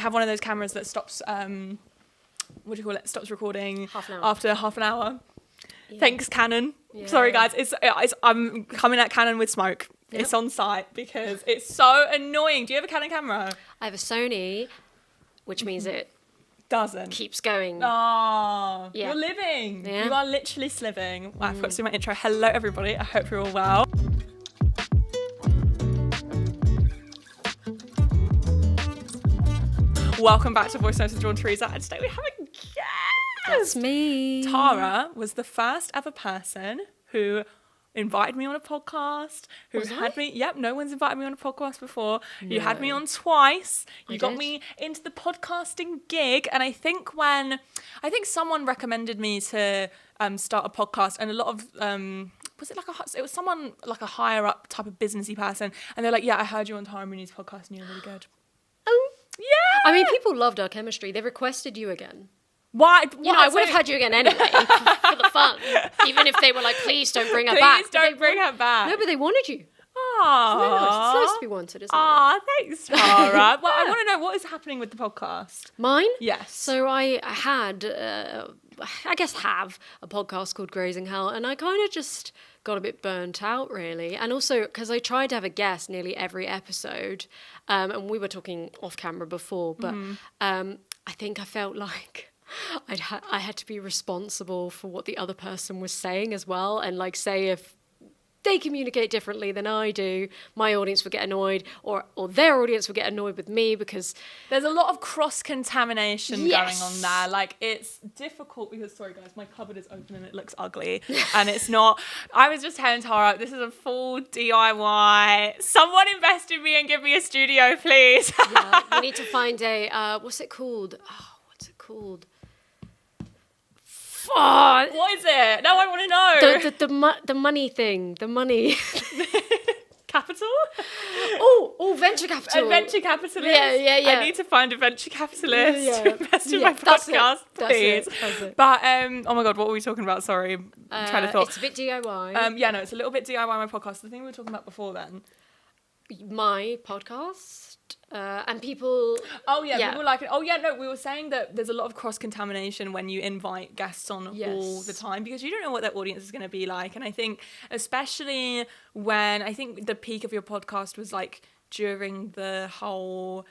have one of those cameras that stops, what do you call it? Stops recording after half an hour. Yeah. Thanks, Canon. Yeah. Sorry, guys. I'm coming at Canon with smoke. Yep. It's on site because it's so annoying. Do you have a Canon camera? I have a Sony, which means it doesn't. Keeps going. Oh, you're living. Yeah. You are literally sliving. Wow, I forgot to do my intro. Hello, everybody. I hope you're all well. Welcome back to Voicenotes with Jordan Theresa, and today we have a guest. That's me. Tara was the first ever person who invited me on a podcast, no one's invited me on a podcast before. No. You had me on twice. You got me into the podcasting gig, and I think someone recommended me to start a podcast, and a lot of it was someone like a higher up type of businessy person, and they're like, yeah, I heard you on Tara Mooney's podcast and you're really good. Oh yeah, I mean, people loved our chemistry. They requested you again. Why? I would have had you again anyway for the fun. Even if they were like, please don't bring her back. Please don't bring her back. No, but they wanted you. Aww. It's nice to be wanted, isn't it? Aw, thanks, Tara. Well, I want to know what is happening with the podcast. Mine? Yes. So I had, have a podcast called Grazing Hell, and I kind of just got a bit burnt out, really. And also, because I tried to have a guest nearly every episode, and we were talking off camera before, but I think I felt like I had to be responsible for what the other person was saying as well, and like say if they communicate differently than I do, my audience would get annoyed, or their audience would get annoyed with me, because there's a lot of cross-contamination going on there. Like, it's difficult because, sorry guys, my cupboard is open and it looks ugly, and it's not. I was just telling Tara, this is a full DIY. Someone invest in me and give me a studio, please. Yeah, we need to find a, what's it called? Oh, what is it? No, I want to know. The money thing. The money. Capital? Oh, venture capital. A venture capitalist? Yeah. I need to find a venture capitalist to invest in my podcast, please. That's it. But, oh my God, what were we talking about? Sorry, I'm trying to thought. It's a bit DIY. It's a little bit DIY, my podcast. The thing we were talking about before then. My podcast. And people... Oh, yeah, people like it. Oh, yeah, no, we were saying that there's a lot of cross-contamination when you invite guests on all the time, because you don't know what their audience is going to be like. And I think, especially when... I think the peak of your podcast was, like, during the whole...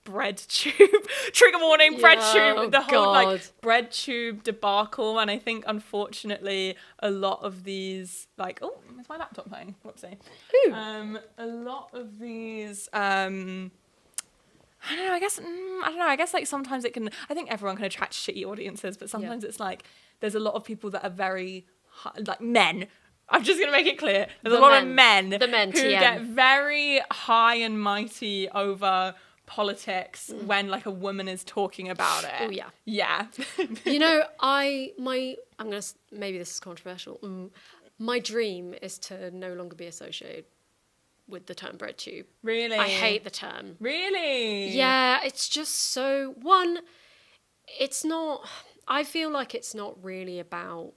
breadtube, trigger warning, breadtube, the whole breadtube debacle. And I think, unfortunately, a lot of these, is my laptop playing? Whoopsie. A lot of these, I guess like sometimes it can, I think everyone can attract shitty audiences, but sometimes it's like, there's a lot of people that are very, like men. I'm just going to make it clear. There's a lot of men who get very high and mighty over politics when like a woman is talking about it. Oh yeah. Yeah. You know, maybe this is controversial. My dream is to no longer be associated with the term breadtube. Really? I hate the term. Really? Yeah, it's just so, I feel like it's not really about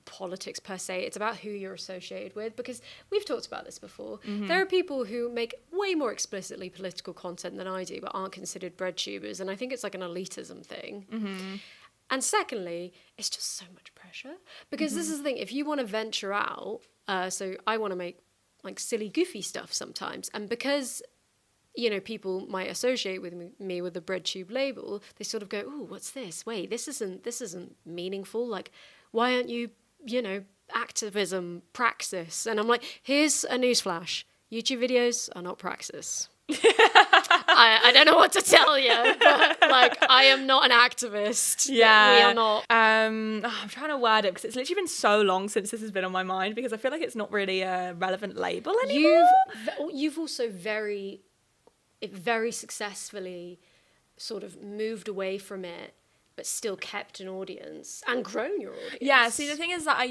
politics per se. It's about who you're associated with, because we've talked about this before. There are people who make way more explicitly political content than I do, but aren't considered breadtubers, and I think it's like an elitism thing. And secondly, it's just so much pressure, because this is the thing, if you want to venture out, so I want to make like silly goofy stuff sometimes, and because people might associate with me with the breadtube label, they sort of go, "Ooh, what's this? Wait, this isn't meaningful. Like, why aren't you, activism, praxis?" And I'm like, here's a newsflash. YouTube videos are not praxis. I don't know what to tell you, but like, I am not an activist. Yeah. We are not. I'm trying to word it, because it's literally been so long since this has been on my mind, because I feel like it's not really a relevant label anymore. You've also very successfully sort of moved away from it, but still kept an audience and grown your audience. Yeah, see, the thing is that I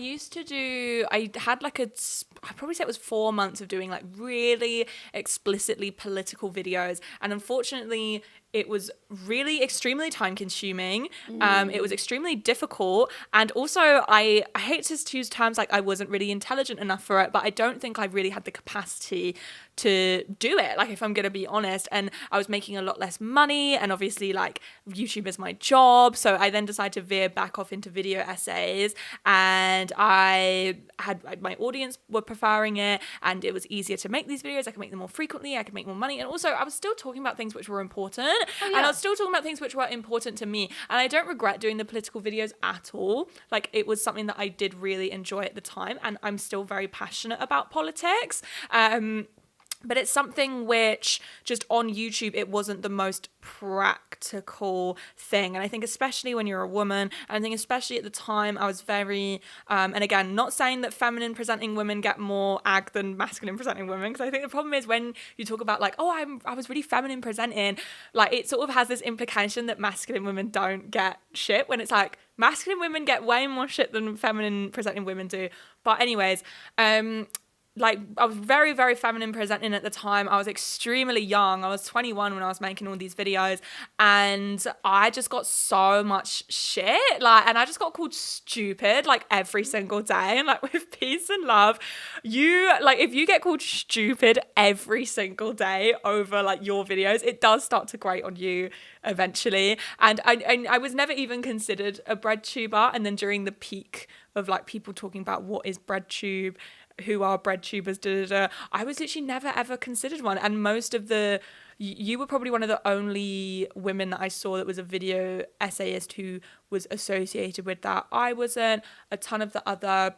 had like I'd probably say it was 4 months of doing like really explicitly political videos. And unfortunately, it was really extremely time consuming. It was extremely difficult. And also, I hate to use terms like I wasn't really intelligent enough for it, but I don't think I really had the capacity to do it, like, if I'm gonna be honest. And I was making a lot less money, and obviously, like, YouTube is my job, so I then decided to veer back off into video essays, and I had my audience were preferring it, and it was easier to make these videos. I could make them more frequently, I could make more money, and also I was still talking about things which were important, and I was still talking about things which were important to me, and I don't regret doing the political videos at all. Like, it was something that I did really enjoy at the time, and I'm still very passionate about politics. But it's something which, just on YouTube, it wasn't the most practical thing. And I think especially when you're a woman, and I think especially at the time, I was very, and again, not saying that feminine presenting women get more ag than masculine presenting women, because I think the problem is when you talk about, like, oh, I was really feminine presenting, like, it sort of has this implication that masculine women don't get shit, when it's like, masculine women get way more shit than feminine presenting women do. But anyways, like, I was very, very feminine presenting at the time. I was extremely young. I was 21 when I was making all these videos, and I just got so much shit. Like, and I just got called stupid, like, every single day. And, like, with peace and love, if you get called stupid every single day over, like, your videos, it does start to grate on you eventually. And I was never even considered a breadtuber. And then during the peak of, like, people talking about what is breadtube, who are breadtubers, I was literally never ever considered one. And most of you were probably one of the only women that I saw that was a video essayist who was associated with that. I wasn't. A ton of the other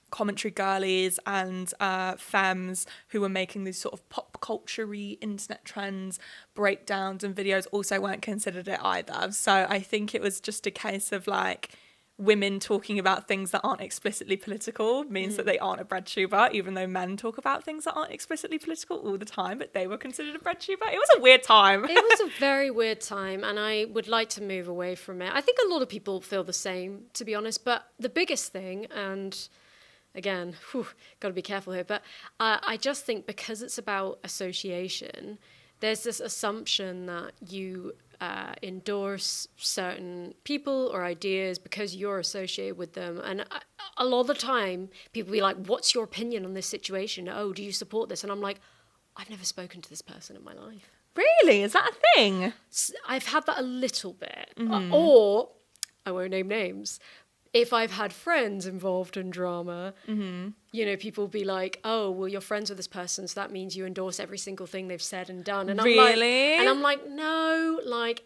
commentary girlies and femmes who were making these sort of pop culture-y internet trends, breakdowns and videos also weren't considered it either. So I think it was just a case of, like, women talking about things that aren't explicitly political means that they aren't a breadtuber, even though men talk about things that aren't explicitly political all the time, but they were considered a breadtuber. It was a weird time. It was a very weird time, and I would like to move away from it. I think a lot of people feel the same, to be honest, but the biggest thing, and again, got to be careful here, but I just think because it's about association, there's this assumption that you endorse certain people or ideas because you're associated with them. And a lot of the time, people be like, what's your opinion on this situation? Oh, do you support this? And I'm like, I've never spoken to this person in my life. Really? Is that a thing? I've had that a little bit. Or, I won't name names, if I've had friends involved in drama, you know, people be like, oh, well, you're friends with this person, so that means you endorse every single thing they've said and done. And really? I'm like, no, like,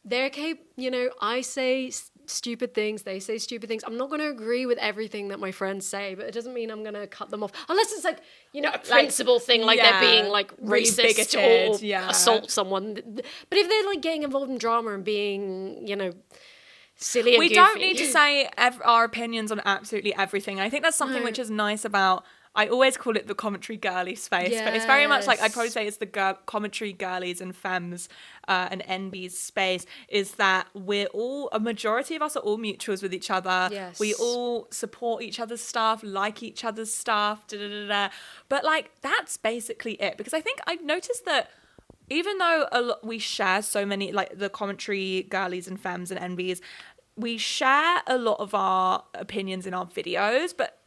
they're capable, you know, I say stupid things, they say stupid things. I'm not going to agree with everything that my friends say, but it doesn't mean I'm going to cut them off. Unless it's, like, you know, a principle thing, like they're being, like, really racist bigoted, or assault someone. But if they're, like, getting involved in drama and being, you know, silly and we goofy. don't need to say our opinions on absolutely everything. I think that's something which is nice about, I always call it the commentary girly space, but it's very much like, I'd probably say it's the commentary girlies and femmes and NB's space, is that we're all, a majority of us are all mutuals with each other. Yes. We all support each other's stuff, like each other's stuff, but, like, that's basically it. Because I think I've noticed that even though we share so many, like, the commentary girlies and femmes and NBs, we share a lot of our opinions in our videos, but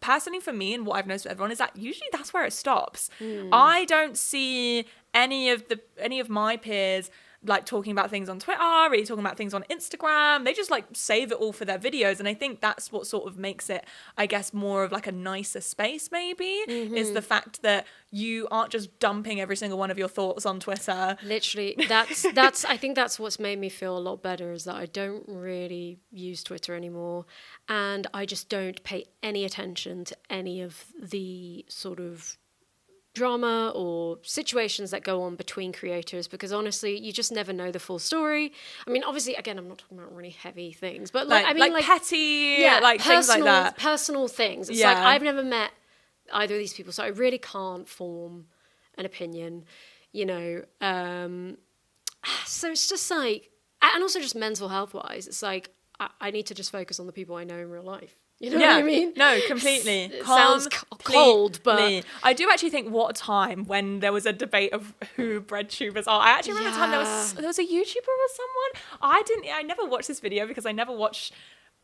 personally for me and what I've noticed with everyone is that usually that's where it stops. I don't see any of my peers, like, talking about things on Twitter, really talking about things on Instagram. They just, like, save it all for their videos. And I think that's what sort of makes it, I guess, more of, like, a nicer space maybe, is the fact that you aren't just dumping every single one of your thoughts on Twitter. Literally, that's I think that's what's made me feel a lot better, is that I don't really use Twitter anymore, and I just don't pay any attention to any of the sort of drama or situations that go on between creators, because honestly, you just never know the full story. I mean, obviously, again, I'm not talking about really heavy things, but like I mean, like petty, like personal, things like that, personal things. It's like I've never met either of these people, so I really can't form an opinion, you know. So it's just like, and also just mental health wise, it's like I need to just focus on the people I know in real life. You know what I mean? No, completely. It sounds cold, but I do actually think, what a time when there was a debate of who breadtubers are. I actually remember a time there was a YouTuber or someone. I never watched this video because I never watched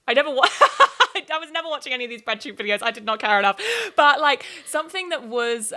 I never I was never watching any of these breadtube videos. I did not care enough. But like something that was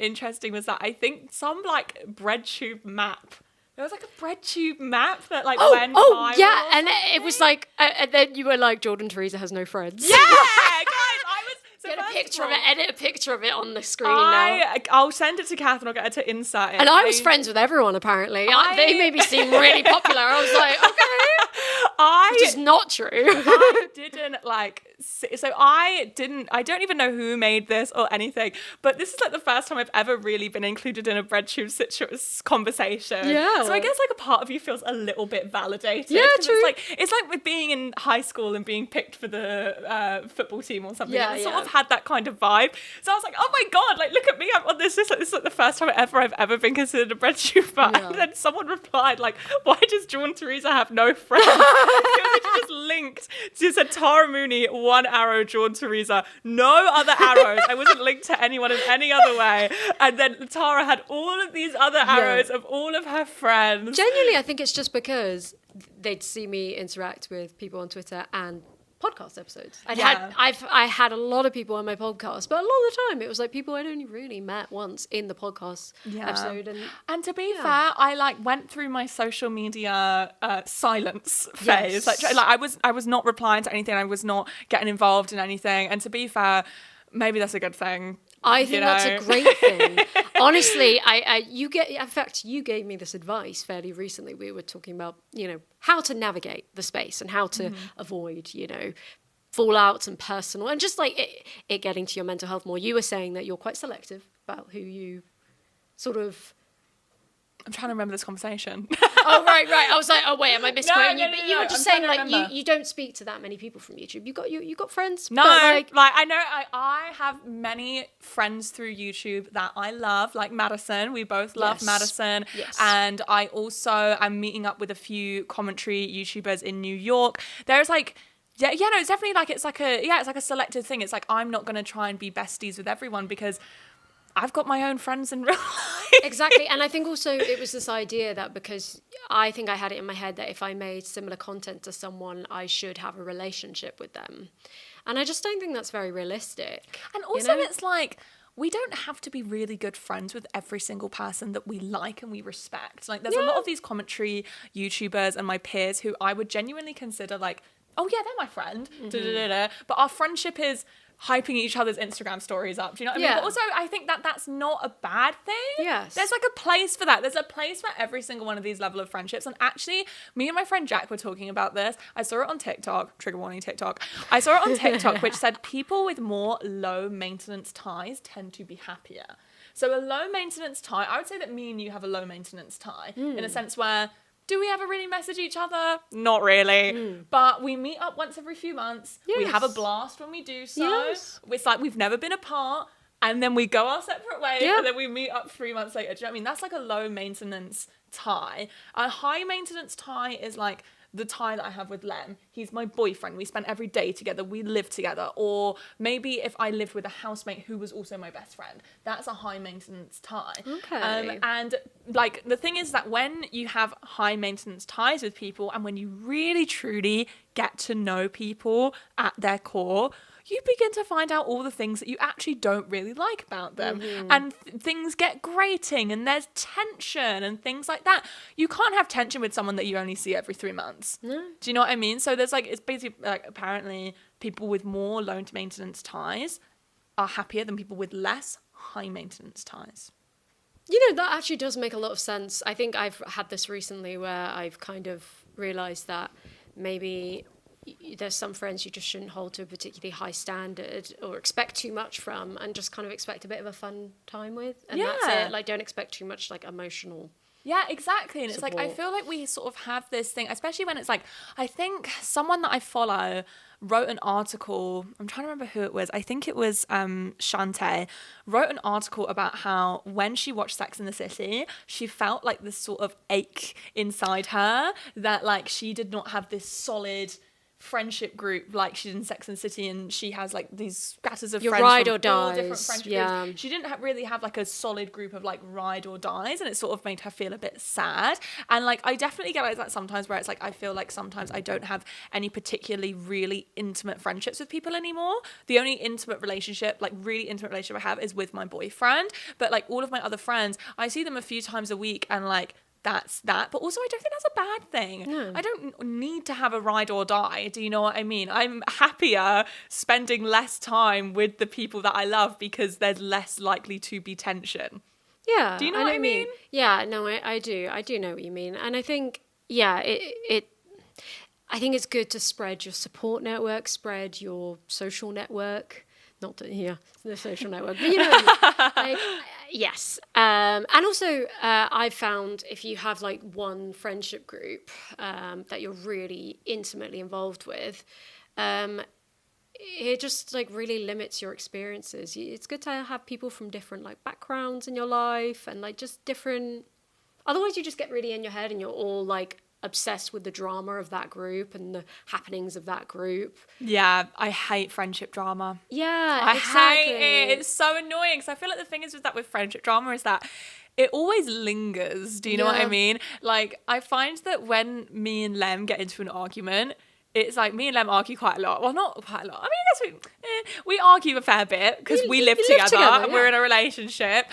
interesting was that I think some like breadtube map. There was like a breadtube map that like went viral. Yeah, and it was like, and then you were like, Jordan Theresa has no friends. Yeah, guys, I was. So get a picture of it, edit a picture of it on the screen now. I'll send it to Kath and I'll get her to insert it. And I was friends with everyone, apparently. They made me seem really popular. I was like, okay. Which is not true. I didn't like, so I don't even know who made this or anything, but this is like the first time I've ever really been included in a breadtube conversation. Yeah. So I guess like a part of you feels a little bit validated. Yeah, true. It's like with being in high school and being picked for the football team or something. Yeah, I sort of had that kind of vibe. So I was like, oh my God, like look at me, I'm on this. This is like the first time I've ever been considered a breadtuber. Yeah. And then someone replied like, why does Jordan Theresa have no friends? It was just linked. Just said Tara Mooney, 1 arrow, Jordan Theresa, no other arrows. I wasn't linked to anyone in any other way. And then Tara had all of these other arrows of all of her friends. Genuinely, I think it's just because they'd see me interact with people on Twitter and podcast episodes. I had a lot of people on my podcast, but a lot of the time it was like people I'd only really met once in the podcast episode. And to be fair, I like went through my social media silence phase. Like I was not replying to anything. I was not getting involved in anything. And to be fair, maybe that's a good thing. I think that's a great thing. Honestly, you gave me this advice fairly recently. We were talking about, how to navigate the space and how to avoid, fallouts and personal and just like it getting to your mental health more. You were saying that you're quite selective about who you sort of. I'm trying to remember this conversation. Oh, right. I was like, oh, wait, am I misquoting you? But you were just saying, like, you don't speak to that many people from YouTube. You got friends? No, I know I have many friends through YouTube that I love, like Madison. We both love Madison. Yes. And I also am meeting up with a few commentary YouTubers in New York. There's like... Yeah, no, it's definitely like, it's like a selective thing. It's like, I'm not going to try and be besties with everyone because... I've got my own friends in real life. Exactly. And I think also it was this idea that because I think I had it in my head that if I made similar content to someone, I should have a relationship with them. And I just don't think that's very realistic. And also it's like, we don't have to be really good friends with every single person that we like and we respect. Like there's a lot of these commentary YouTubers and my peers who I would genuinely consider like, oh yeah, they're my friend. But our friendship is... hyping each other's Instagram stories up. Do you know what I mean? But also, I think that that's not a bad thing. Yes. There's like a place for that. There's a place for every single one of these level of friendships. And actually, me and my friend Jack were talking about this. I saw it on TikTok. Trigger warning, TikTok. I saw it on TikTok, which said people with more low maintenance ties tend to be happier. So a low maintenance tie, I would say that me and you have a low maintenance tie in a sense where... do we ever really message each other? Not really. But we meet up once every few months. Yes. We have a blast when we do so. Yes. It's like we've never been apart. And then we go our separate ways. Yeah. And then we meet up 3 months later. Do you know what I mean? That's like a low maintenance tie. A high maintenance tie is like the tie that I have with Lem. He's my boyfriend. We spent every day together. We live together. Or maybe if I lived with a housemate who was also my best friend. That's a high maintenance tie. Okay. And like the thing is that when you have high maintenance ties with people and when you really truly get to know people at their core, you begin to find out all the things that you actually don't really like about them. And things get grating and there's tension and things like that. You can't have tension with someone that you only see every 3 months. No. Do you know what I mean? So there's like, it's basically like apparently people with more low maintenance ties are happier than people with less high maintenance ties. That actually does make a lot of sense. I think I've had this recently where I've kind of realised that maybe... there's some friends you just shouldn't hold to a particularly high standard or expect too much from and just kind of expect a bit of a fun time with. And that's it. Like, don't expect too much, like, emotional. Yeah, exactly. And support. It's like, I feel like we sort of have this thing, especially when it's like, I think someone that I follow wrote an article, I'm trying to remember who it was, I think it was Shantae, wrote an article about how when she watched Sex and the City, she felt like this sort of ache inside her that, like, she did not have this solid friendship group, like she's in Sex and the City and she has like these scatters of Your friends ride from or dies. all different friendship groups. She didn't really have like a solid group of like ride or dies, and it sort of made her feel a bit sad. And like I definitely get like that sometimes, where it's like I feel like sometimes I don't have any particularly really intimate friendships with people anymore. The only really intimate relationship I have is with my boyfriend, but like all of my other friends, I see them a few times a week, and like that's that. But also I don't think that's a bad thing. No. I don't need to have a ride or die. Do you know what I mean? I'm happier spending less time with the people that I love because there's less likely to be tension. Yeah. Do you know what I mean? Yeah, no, I do. I do know what you mean. And I think, yeah, I think it's good to spread your support network, spread your social network. Not that, the social network, but you know what I mean? Like, yes. And also, I've found if you have like one friendship group that you're really intimately involved with, it just like really limits your experiences. It's good to have people from different like backgrounds in your life and like just different. Otherwise, you just get really in your head and you're all like obsessed with the drama of that group and the happenings of that group. Yeah, I hate friendship drama. Yeah, exactly. I hate it. It's so annoying because I feel like the thing is with friendship drama is that it always lingers. Do you know what I mean? Like, I find that when me and Lem get into an argument, it's like me and Lem argue quite a lot. Well, not quite a lot. I mean, I guess we argue a fair bit because we live together and we're in a relationship.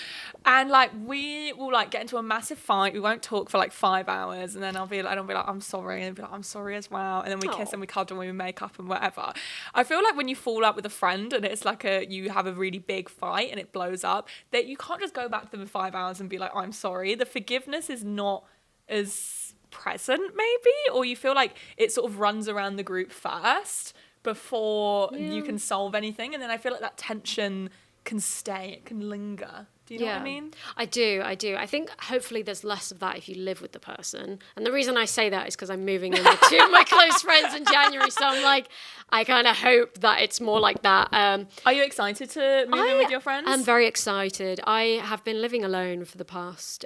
And like we will like get into a massive fight. We won't talk for like 5 hours, and then I'll be like, I'm sorry, and he'll be like, I'm sorry as well. And then we kiss and we cuddle and we make up and whatever. I feel like when you fall out with a friend and it's like you have a really big fight and it blows up, that you can't just go back to them in 5 hours and be like, I'm sorry. The forgiveness is not as present maybe, or you feel like it sort of runs around the group first before you can solve anything, and then I feel like that tension can stay, it can linger. Do you know what I mean? I do. I think hopefully there's less of that if you live with the person. And the reason I say that is because I'm moving in with two of my close friends in January. So I'm like, I kind of hope that it's more like that. Are you excited to move in with your friends? I'm very excited. I have been living alone for the past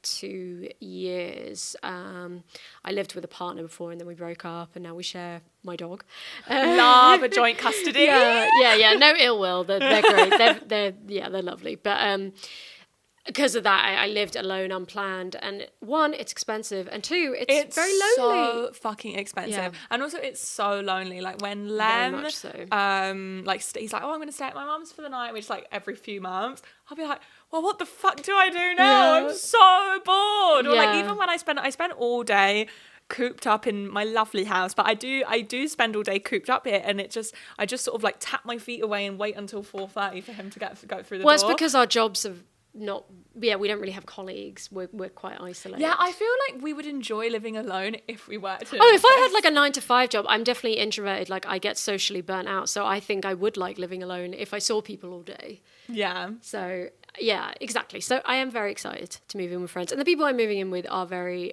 2 years. I lived with a partner before and then we broke up and now we share my dog. Love a joint custody. Yeah. No ill will. They're great. They're lovely. But because of that, I lived alone, unplanned. And one, it's expensive, and two, it's very lonely. So fucking expensive, and also it's so lonely. Like when Lem, very much so. He's like, oh, I'm going to stay at my mum's for the night, which is like every few months. I'll be like, well, what the fuck do I do now? I'm so bored. Or like even when I spent all day cooped up in my lovely house, but I do spend all day cooped up here, and I just sort of like tap my feet away and wait until 4:30 for him to go through the door. Well, it's because our jobs have not. Yeah, we don't really have colleagues. We're quite isolated. Yeah, I feel like we would enjoy living alone if we worked. If I had like a 9-to-5 job, I'm definitely introverted. Like I get socially burnt out, so I think I would like living alone if I saw people all day. Yeah. So yeah, exactly. So I am very excited to move in with friends, and the people I'm moving in with are very,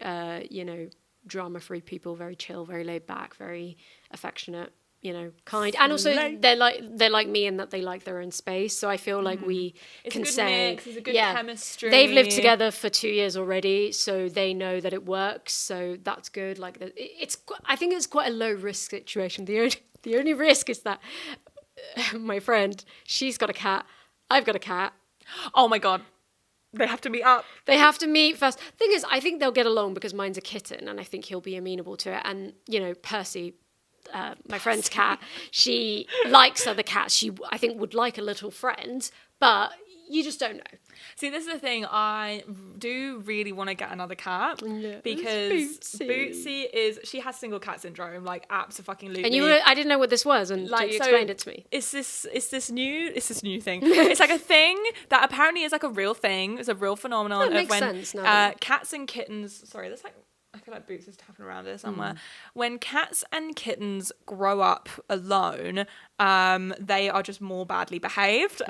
drama-free people, very chill, very laid back, very affectionate, kind. And also they're like me in that they like their own space. So I feel like it's a good mix, it's a good chemistry. They've lived together for 2 years already, so they know that it works. So that's good. Like I think it's quite a low risk situation. The only risk is that my friend, she's got a cat, I've got a cat. Oh my God. They have to meet up. They have to meet first. Thing is, I think they'll get along because mine's a kitten and I think he'll be amenable to it. And, Percy, my friend's cat, she likes other cats. She, I think, would like a little friend, but you just don't know. See, this is the thing. I do really want to get another cat because Bootsy she has single cat syndrome, like absolutely. And I didn't know what this was, and you explained it to me. It's this new thing. It's like a thing that apparently is like a real thing. It's a real phenomenon of when sense, no. Cats and kittens. Sorry, that's like. I feel like Boots is tapping around there somewhere. When cats and kittens grow up alone, they are just more badly behaved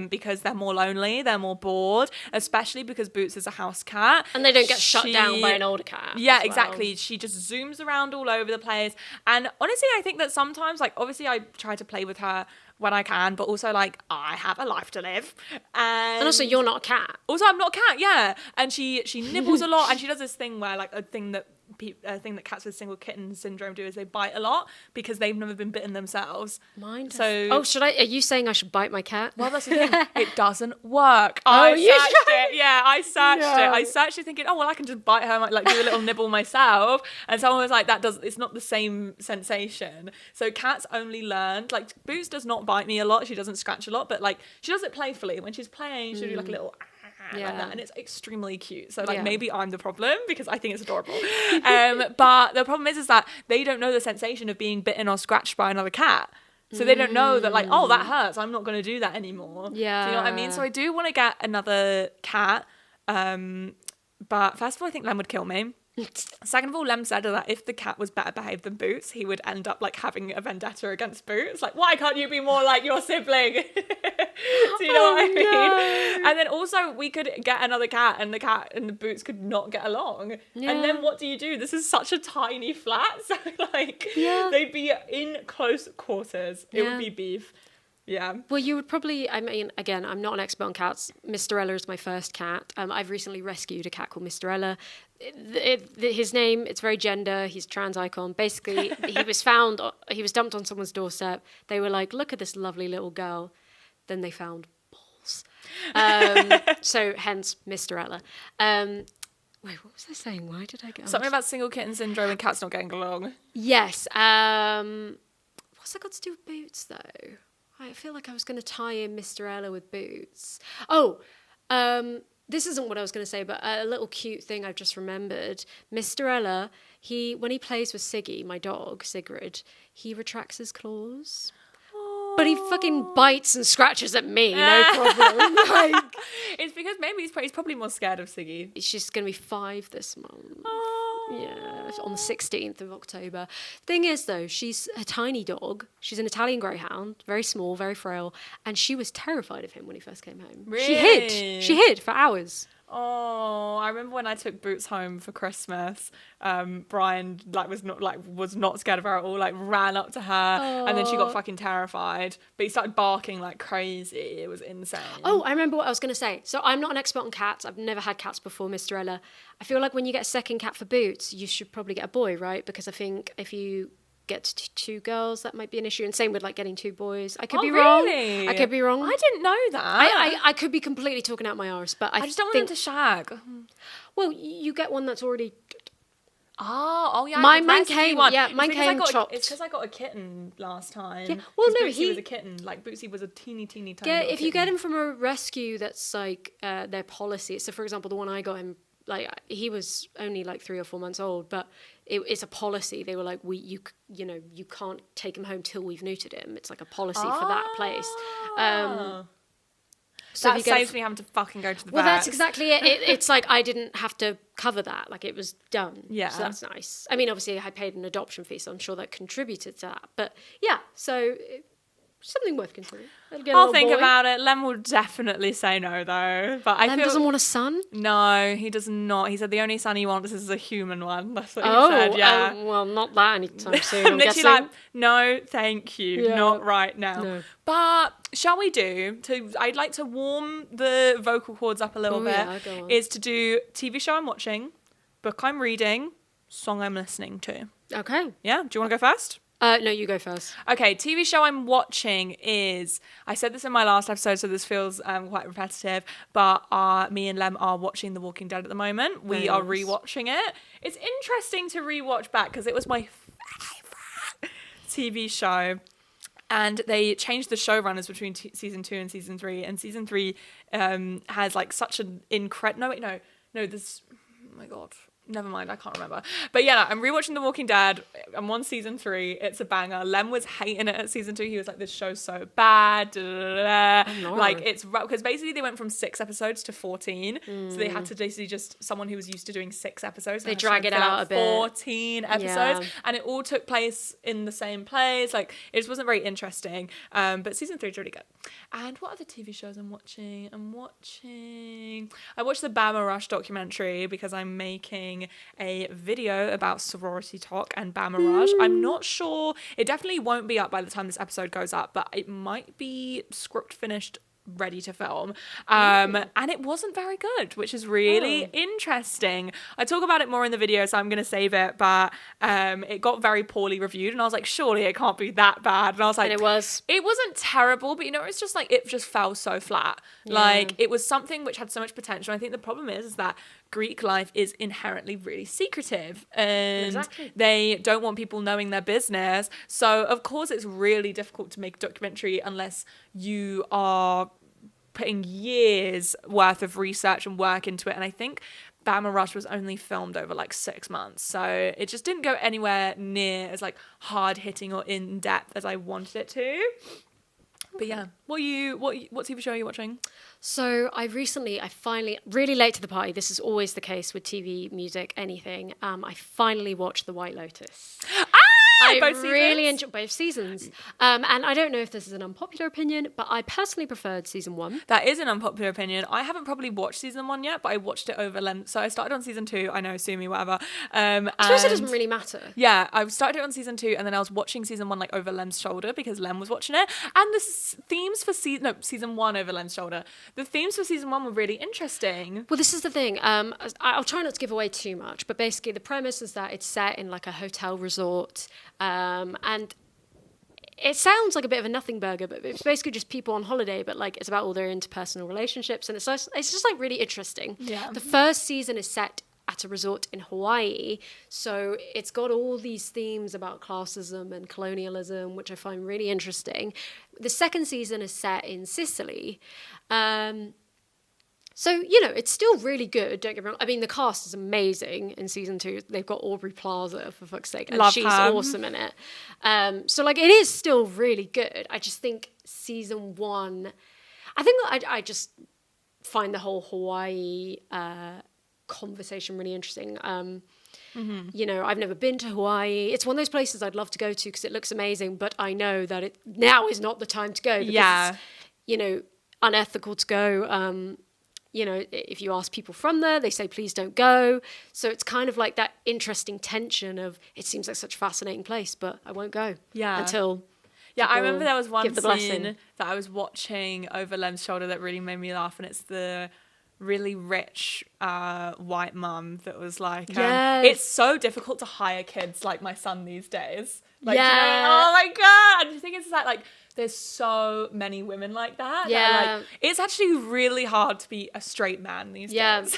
because they're more lonely, they're more bored, especially because Boots is a house cat. And they don't get shut down by an older cat. Yeah, exactly. She just zooms around all over the place. And honestly, I think that sometimes, like, obviously I try to play with her when I can, but also like I have a life to live, and also you're not a cat. Also, I'm not a cat, yeah. And she nibbles a lot, and she does this thing where like a thing that thing that cats with single kitten syndrome do is they bite a lot because they've never been bitten themselves. Mine does. So, are you saying I should bite my cat? Well, that's the thing. It doesn't work. Oh, I searched it. Yeah, I searched it. I searched it thinking, oh, well, I can just bite her, like do a little nibble myself. And someone was like, it's not the same sensation. So cats only learned, like Boots does not bite me a lot. She doesn't scratch a lot, but like she does it playfully. When she's playing, she'll do like a little like that, and it's extremely cute. So like maybe I'm the problem because I think it's adorable. But the problem is that they don't know the sensation of being bitten or scratched by another cat. So they don't know that, like, oh, that hurts, I'm not going to do that anymore. Yeah. Do you know what I mean? So I do want to get another cat. But first of all, I think Lem would kill me. Second of all, Lem said that if the cat was better behaved than Boots, he would end up like having a vendetta against Boots. Like, why can't you be more like your sibling? Do you know what I mean? No. And then also we could get another cat and the Boots could not get along. Yeah. And then what do? This is such a tiny flat. So like they'd be in close quarters. It would be beef. Yeah. Well, you would probably, I mean, again, I'm not an expert on cats. Mr. Ella is my first cat. I've recently rescued a cat called Mr. Ella. His name, it's very gender. He's a trans icon. Basically, he was dumped on someone's doorstep. They were like, look at this lovely little girl. Then they found balls. So hence Mr. Ella. Wait, what was I saying? Why did I go? Something about single kitten syndrome and cats not getting along. Yes. What's that got to do with Boots, though? I feel like I was going to tie in Mr. Ella with Boots. Oh, this isn't what I was going to say, but a little cute thing I've just remembered. Mr. Ella, when he plays with Siggy, my dog, Sigrid, he retracts his claws. But he fucking bites and scratches at me, no problem. Like, it's because maybe he's probably more scared of Siggy. She's going to be 5 this month. Yeah, on the 16th of October. Thing is, though, she's a tiny dog. She's an Italian greyhound, very small, very frail, and she was terrified of him when he first came home. Really? She hid for hours. Oh, I remember when I took Boots home for Christmas. Brian was not scared of her at all. Like ran up to her, and then she got fucking terrified. But he started barking like crazy. It was insane. Oh, I remember what I was going to say. So I'm not an expert on cats. I've never had cats before, Mr. Ella. I feel like when you get a second cat for Boots, you should probably get a boy, right? Because I think if you get 2 girls, that might be an issue, and same with like getting 2 boys. I could be wrong. I could be wrong. I didn't know that. I could be completely talking out my arse, but I just don't want them to shag. Well, you get one that's already. Oh yeah. Mine came chopped. It's because I got a kitten last time. Yeah. Well, no, Bootsy was a kitten. Like Bootsy was a teeny tiny. Yeah, if you get him from a rescue, that's like their policy. So, for example, the one I got him, like he was only like 3 or 4 months old, but it's a policy. They were like, you can't take him home till we've neutered him. It's like a policy for that place. So that saves me having to fucking go to the vet. Well, that's exactly it. It's like I didn't have to cover that. Like it was done. Yeah. So that's nice. I mean, obviously I paid an adoption fee, so I'm sure that contributed to that. But yeah, so something worth considering. I'll think about it. Lem will definitely say no, though. But Lem doesn't want a son? No, he does not. He said the only son he wants is a human one. That's what he said, yeah. Well, not that anytime soon, I'm literally like, no, thank you. Yeah. Not right now. No. But shall we I'd like to warm the vocal cords up a little bit, go on. is to do TV show I'm watching, book I'm reading, song I'm listening to. Okay. Yeah? Do you want to go first? No, you go first. Okay, TV show I'm watching is, I said this in my last episode, so this feels quite repetitive, but me and Lem are watching The Walking Dead at the moment. We are rewatching it. It's interesting to rewatch back because it was my favourite TV show. And they changed the showrunners between season 2 and season 3. And season 3 has like such an incredible... No, there's... Oh my God. Never mind, I can't remember. But yeah, I'm rewatching The Walking Dead. I'm on season 3. It's a banger. Lem was hating it at season 2. He was like, this show's so bad. Like, it's... Because basically they went from 6 episodes to 14. So they had to basically just... Someone who was used to doing 6 episodes. They drag it out a bit. 14 episodes. Yeah. And it all took place in the same place. Like, it just wasn't very interesting. But season 3 is really good. And what other TV shows I'm watching? I watched the Bama Rush documentary because I'm making a video about sorority talk and Bama Rush. I'm not sure. It definitely won't be up by the time this episode goes up, but it might be script finished ready to film. And it wasn't very good, which is really interesting. I talk about it more in the video, so I'm going to save it, but it got very poorly reviewed, and I was like, surely it can't be that bad. And I was like, And it wasn't terrible, but you know, it's just like, it just fell so flat. Like, it was something which had so much potential. I think the problem is that Greek life is inherently really secretive, and they don't want people knowing their business. So of course it's really difficult to make a documentary unless you are putting years worth of research and work into it. And I think Bama Rush was only filmed over like 6 months, so it just didn't go anywhere near as like hard hitting or in depth as I wanted it to. But yeah, what TV show are you watching? So I finally, really late to the party, this is always the case with TV, music, anything, I finally watched The White Lotus. I really enjoyed both seasons. And I don't know if this is an unpopular opinion, but I personally preferred season 1. That is an unpopular opinion. I haven't probably watched season 1 yet, but I watched it over Lent. So I started on season 2. I know, sue me, whatever. I suppose it doesn't really matter. Yeah, I started it on season 2, and then I was watching season 1 like over Lem's shoulder because Lem was watching it. And the themes for season 1 over Lem's shoulder. The themes for season 1 were really interesting. Well, this is the thing. I'll try not to give away too much, but basically the premise is that it's set in like a hotel resort. And it sounds like a bit of a nothing burger, but it's basically just people on holiday, but like it's about all their interpersonal relationships, and it's just like really interesting. Yeah. The first season is set at a resort in Hawaii, so it's got all these themes about classism and colonialism, which I find really interesting. The second season is set in Sicily. So, you know, it's still really good, don't get me wrong. I mean, the cast is amazing in season 2. They've got Aubrey Plaza, for fuck's sake, and she's awesome in it. So, like, it is still really good. I just think season 1... I just find the whole Hawaii conversation really interesting. You know, I've never been to Hawaii. It's one of those places I'd love to go to because it looks amazing, but I know that now is not the time to go because it's, you know, unethical to go. You know, if you ask people from there, they say, please don't go. So it's kind of like that interesting tension of, it seems like such a fascinating place, but I won't go until... Yeah, I remember there was one scene that I was watching over Lem's shoulder that really made me laugh, and it's the really rich white mum that was like, it's so difficult to hire kids like my son these days. Like, oh my God. I think it's like there's so many women like that. Like, it's actually really hard to be a straight man these days.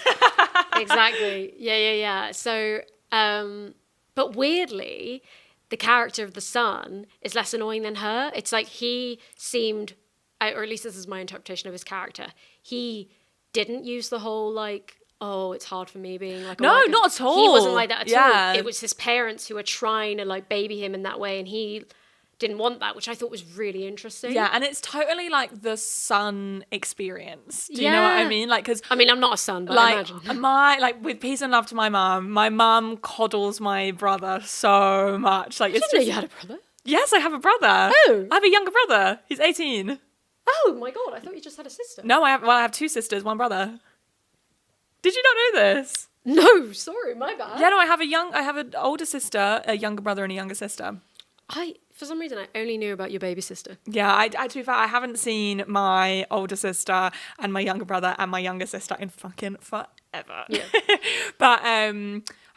Exactly. Yeah. So, but weirdly, the character of the son is less annoying than her. It's like he seemed, or at least this is my interpretation of his character, he didn't use the whole like, oh, it's hard for me being like... No, not at all. He wasn't like that at all. It was his parents who were trying to like baby him in that way, and he didn't want that, which I thought was really interesting. Yeah, and it's totally like the son experience. Do you know what I mean? Like, because I mean, I'm not a son, but like, I imagine with peace and love to my mum coddles my brother so much. Like, I didn't know you had a brother. Yes, I have a brother. Oh, I have a younger brother. He's 18. Oh my God, I thought you just had a sister. No, I have 2 sisters, 1 brother. Did you not know this? No, sorry, my bad. Yeah, no, I have an older sister, a younger brother, and a younger sister. For some reason, I only knew about your baby sister. Yeah, to be fair, I haven't seen my older sister and my younger brother and my younger sister in fucking forever. Yeah. But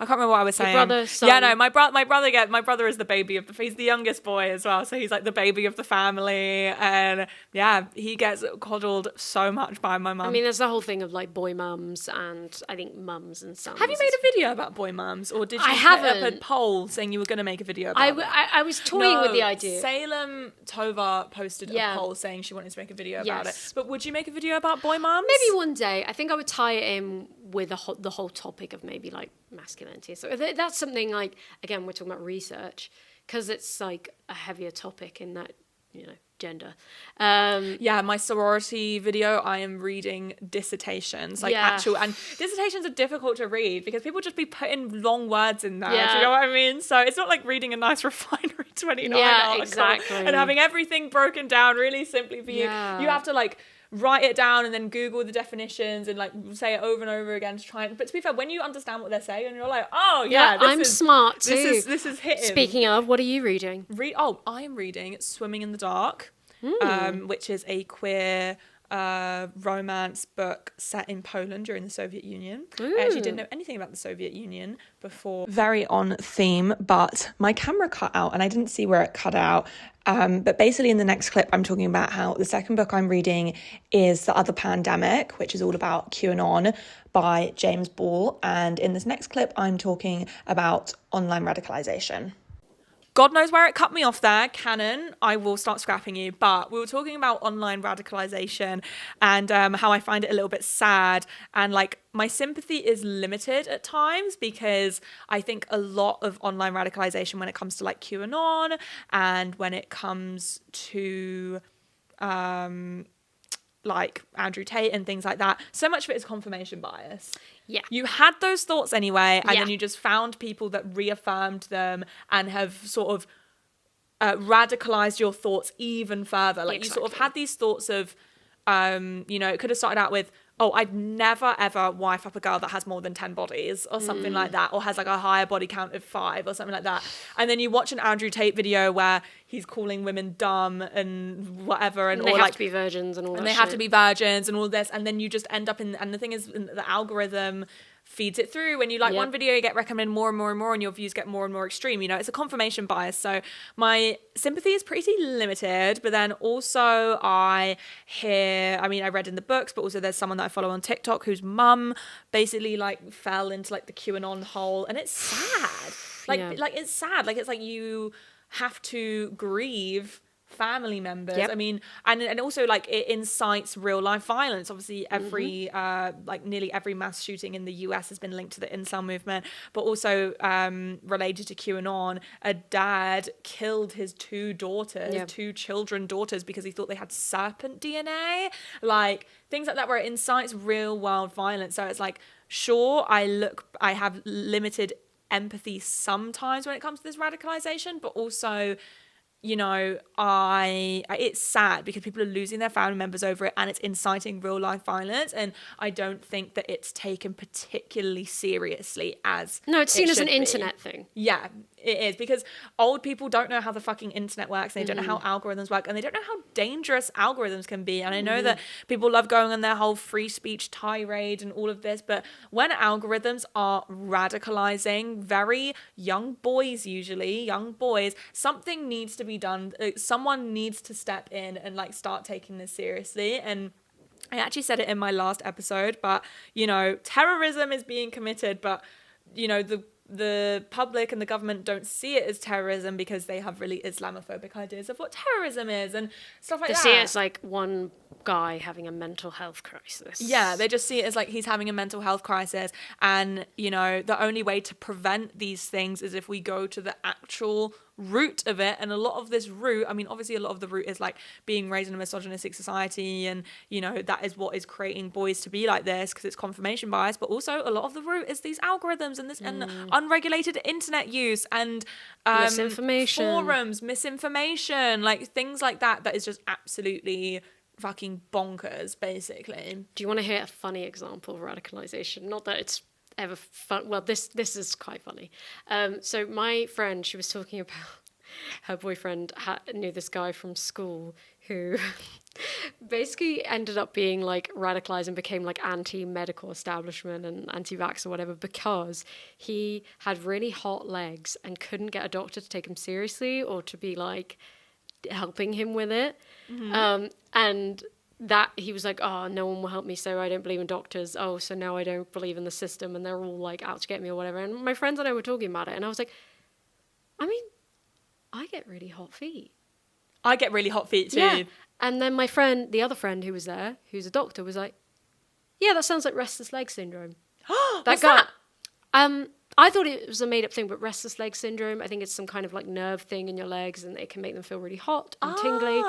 I can't remember what I was saying. Your brother, son. Yeah, no, my brother is the baby of he's the youngest boy as well, so he's like the baby of the family, and yeah, he gets coddled so much by my mum. I mean, there's the whole thing of like boy mums and I think mums and sons. Have you made a video about boy mums, or did you put up a poll saying you were going to make a video about it? I was toying with the idea. Salem Tova posted a poll saying she wanted to make a video about it. But would you make a video about boy mums? Maybe one day. I think I would tie it in with the whole topic of maybe like masculinity. So that's something like, again, we're talking about research because it's like a heavier topic in that, you know, gender. My sorority video, I am reading dissertations, like actual, and dissertations are difficult to read because people just be putting long words in there. Do you know what I mean? So it's not like reading a nice Refinery 29 article exactly. and having everything broken down really simply for you. You have to like write it down and then Google the definitions and like say it over and over again to try and, but to be fair, when you understand what they're saying and you're like, oh yeah, I'm smart too. This is hitting. Speaking of, what are you reading? I am reading Swimming in the Dark, which is a queer romance book set in Poland during the Soviet Union. Ooh. I actually didn't know anything about the Soviet Union before. Very on theme, but my camera cut out and I didn't see where it cut out. But basically in the next clip, I'm talking about how the second book I'm reading is The Other Pandemic, which is all about QAnon by James Ball. And in this next clip, I'm talking about online radicalization. God knows where it cut me off there, Canon. I will start scrapping you. But we were talking about online radicalization and how I find it a little bit sad. And like my sympathy is limited at times because I think a lot of online radicalization when it comes to like QAnon and when it comes to like Andrew Tate and things like that, so much of it is confirmation bias. Yeah. You had those thoughts anyway, and Yeah. then you just found people that reaffirmed them and have sort of radicalized your thoughts even further. Like you sort of had these thoughts of, you know, it could have started out with, oh, I'd never ever wife up a girl that has more than 10 bodies or something like that, or has like a higher body count of 5 or something like that. And then you watch an Andrew Tate video where he's calling women dumb and whatever, and they or have like to be virgins and all that. And they have to be virgins and all this, and then you just end up in. And the thing is, the algorithm feeds it through. When you like one video, you get recommended more and more and more, and your views get more and more extreme. You know, it's a confirmation bias. So my sympathy is pretty limited, but then also I read in the books, but also there's someone that I follow on TikTok whose mum basically like fell into like the QAnon hole, and it's sad. Like it's sad. Like it's like you have to grieve family members. I mean, and also like it incites real life violence. Obviously every like nearly every mass shooting in the US has been linked to the incel movement, but also related to QAnon, a dad killed his 2 daughters, 2 children daughters, because he thought they had serpent DNA, like things like that, where it incites real world violence. So it's like, sure, I have limited empathy sometimes when it comes to this radicalization, but also, you know, it's sad because people are losing their family members over it, and it's inciting real life violence, and I don't think that it's taken particularly seriously as No, it's seen as an be. internet thing. Yeah, it is, because old people don't know how the fucking internet works, and they don't know how algorithms work, and they don't know how dangerous algorithms can be. And I know that people love going on their whole free speech tirade and all of this, but when algorithms are radicalizing very young boys, something needs to be done. Someone needs to step in and like start taking this seriously. And I actually said it in my last episode, but you know, terrorism is being committed, but you know, the public and the government don't see it as terrorism because they have really Islamophobic ideas of what terrorism is and stuff like that. They see it as like one guy having a mental health crisis. Yeah, they just see it as like he's having a mental health crisis, and you know, the only way to prevent these things is if we go to the actual root of it. And a lot of this root, I mean, obviously a lot of the root is like being raised in a misogynistic society, and you know, that is what is creating boys to be like this because it's confirmation bias. But also a lot of the root is these algorithms and this and unregulated internet use and misinformation, forums, misinformation, like things like that is just absolutely fucking bonkers, basically. Do you want to hear a funny example of radicalization? Not that it's ever fun. Well, this is quite funny. So my friend, she was talking about her boyfriend knew this guy from school who basically ended up being like radicalized and became like anti-medical establishment and anti-vax or whatever because he had really hot legs and couldn't get a doctor to take him seriously or to be like helping him with it. And that he was like, oh, no one will help me, so I don't believe in doctors. Oh, so now I don't believe in the system, and they're all like out to get me or whatever. And my friends and I were talking about it, and I was like, I mean, I get really hot feet. I get really hot feet too. Yeah. And then my friend, the other friend who was there, who's a doctor, was like, yeah, that sounds like restless leg syndrome. What's that? I thought it was a made-up thing, but restless leg syndrome, I think it's some kind of like nerve thing in your legs, and it can make them feel really hot and tingly.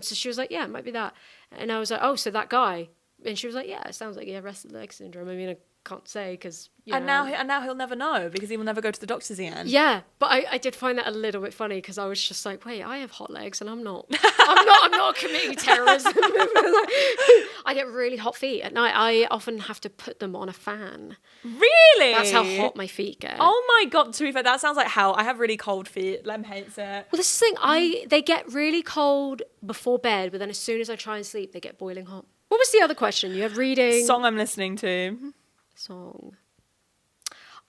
So she was like, yeah, it might be that. And I was like, oh, so that guy. And she was like, yeah, it sounds like, yeah, restless leg syndrome. I mean, I can't say because, and now he'll never know because he will never go to the doctors again. Yeah, but I did find that a little bit funny because I was just like, wait, I have hot legs and I'm not committing terrorism. I get really hot feet at night. I often have to put them on a fan. Really? That's how hot my feet get. Oh my God, to be fair, that sounds like hell. I have really cold feet. Lem hates it. Well, this is the thing. They get really cold before bed, but then as soon as I try and sleep, they get boiling hot. What was the other question? You have reading. Song I'm listening to. Song.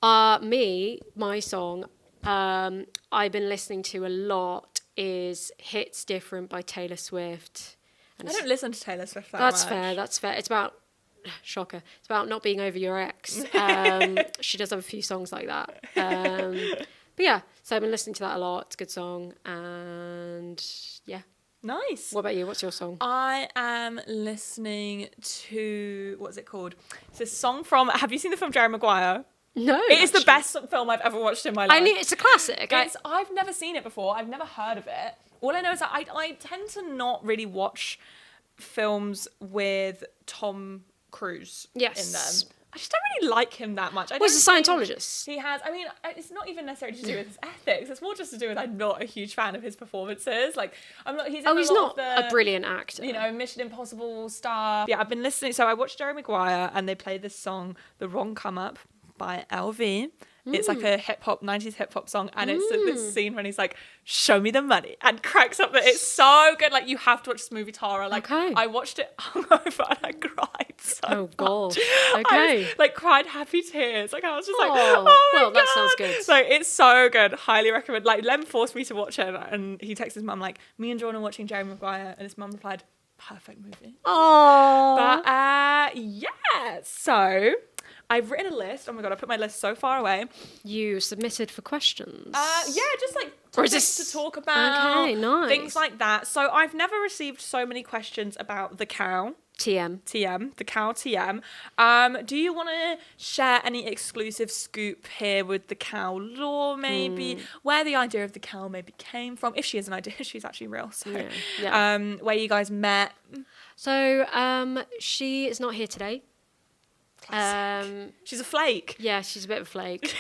My song I've been listening to a lot is Hits Different by Taylor Swift. And I don't listen to Taylor Swift that That's much. fair, that's fair. It's about, shocker, it's about not being over your ex. She does have a few songs like that. But yeah, so I've been listening to that a lot. It's a good song. And yeah. Nice. What about you? What's your song? I am listening to, what's it called? It's a song from, have you seen the film Jerry Maguire? No. It is the best film I've ever watched in my life. It's a classic. I've never seen it before. I've never heard of it. All I know is that I tend to not really watch films with Tom Cruise in them. I just don't really like him that much. He's a Scientologist. He has. I mean, it's not even necessarily to do with his ethics. It's more just to do with I'm not a huge fan of his performances. Like, I'm not. He's not a brilliant actor. You know, Mission Impossible stuff. Yeah, I've been listening. So I watched Jerry Maguire, and they played this song, "The Wrong Come Up" by LV. It's like a 90s hip hop song, and it's this scene when he's like, "Show me the money," and cracks up. It's so good. Like, you have to watch this movie, Tara. Like, I watched it hungover and I cried so God. much. Okay. I cried happy tears. Like, I was just like, well, God. that sounds good. So it's so good. Highly recommend. Like, Lem forced me to watch it, and he texted his mum like, "Me and Jordan are watching Jerry Maguire," and his mum replied, "Perfect movie." Oh. But yeah. So I've written a list. Oh my God, I put my list so far away. You submitted for questions. Yeah, just like topics to talk about. Okay, nice. Things like that. So I've never received so many questions about the cow. TM, the cow TM. Do you want to share any exclusive scoop here with the cow lore, maybe? Where the idea of the cow maybe came from? If she is an idea, she's actually real. So, where you guys met. So, she is not here today. She's a flake. Yeah, she's a bit of a flake.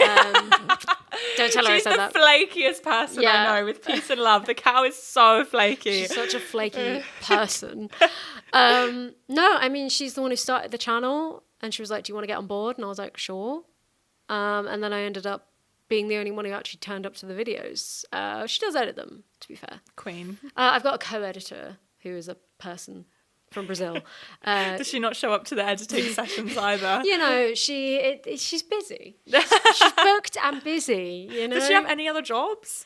Don't tell her I said that. She's the flakiest person I know, with peace and love. The cow is so flaky. She's such a flaky person. No, I mean, she's the one who started the channel, and she was like, "Do you want to get on board?" And I was like, "Sure." And then I ended up being the only one who actually turned up to the videos. She does edit them, to be fair. Queen. I've got a co-editor who is a person from Brazil. Does she not show up to the editing sessions either? You know, she's busy. She's booked and busy, you know? Does she have any other jobs?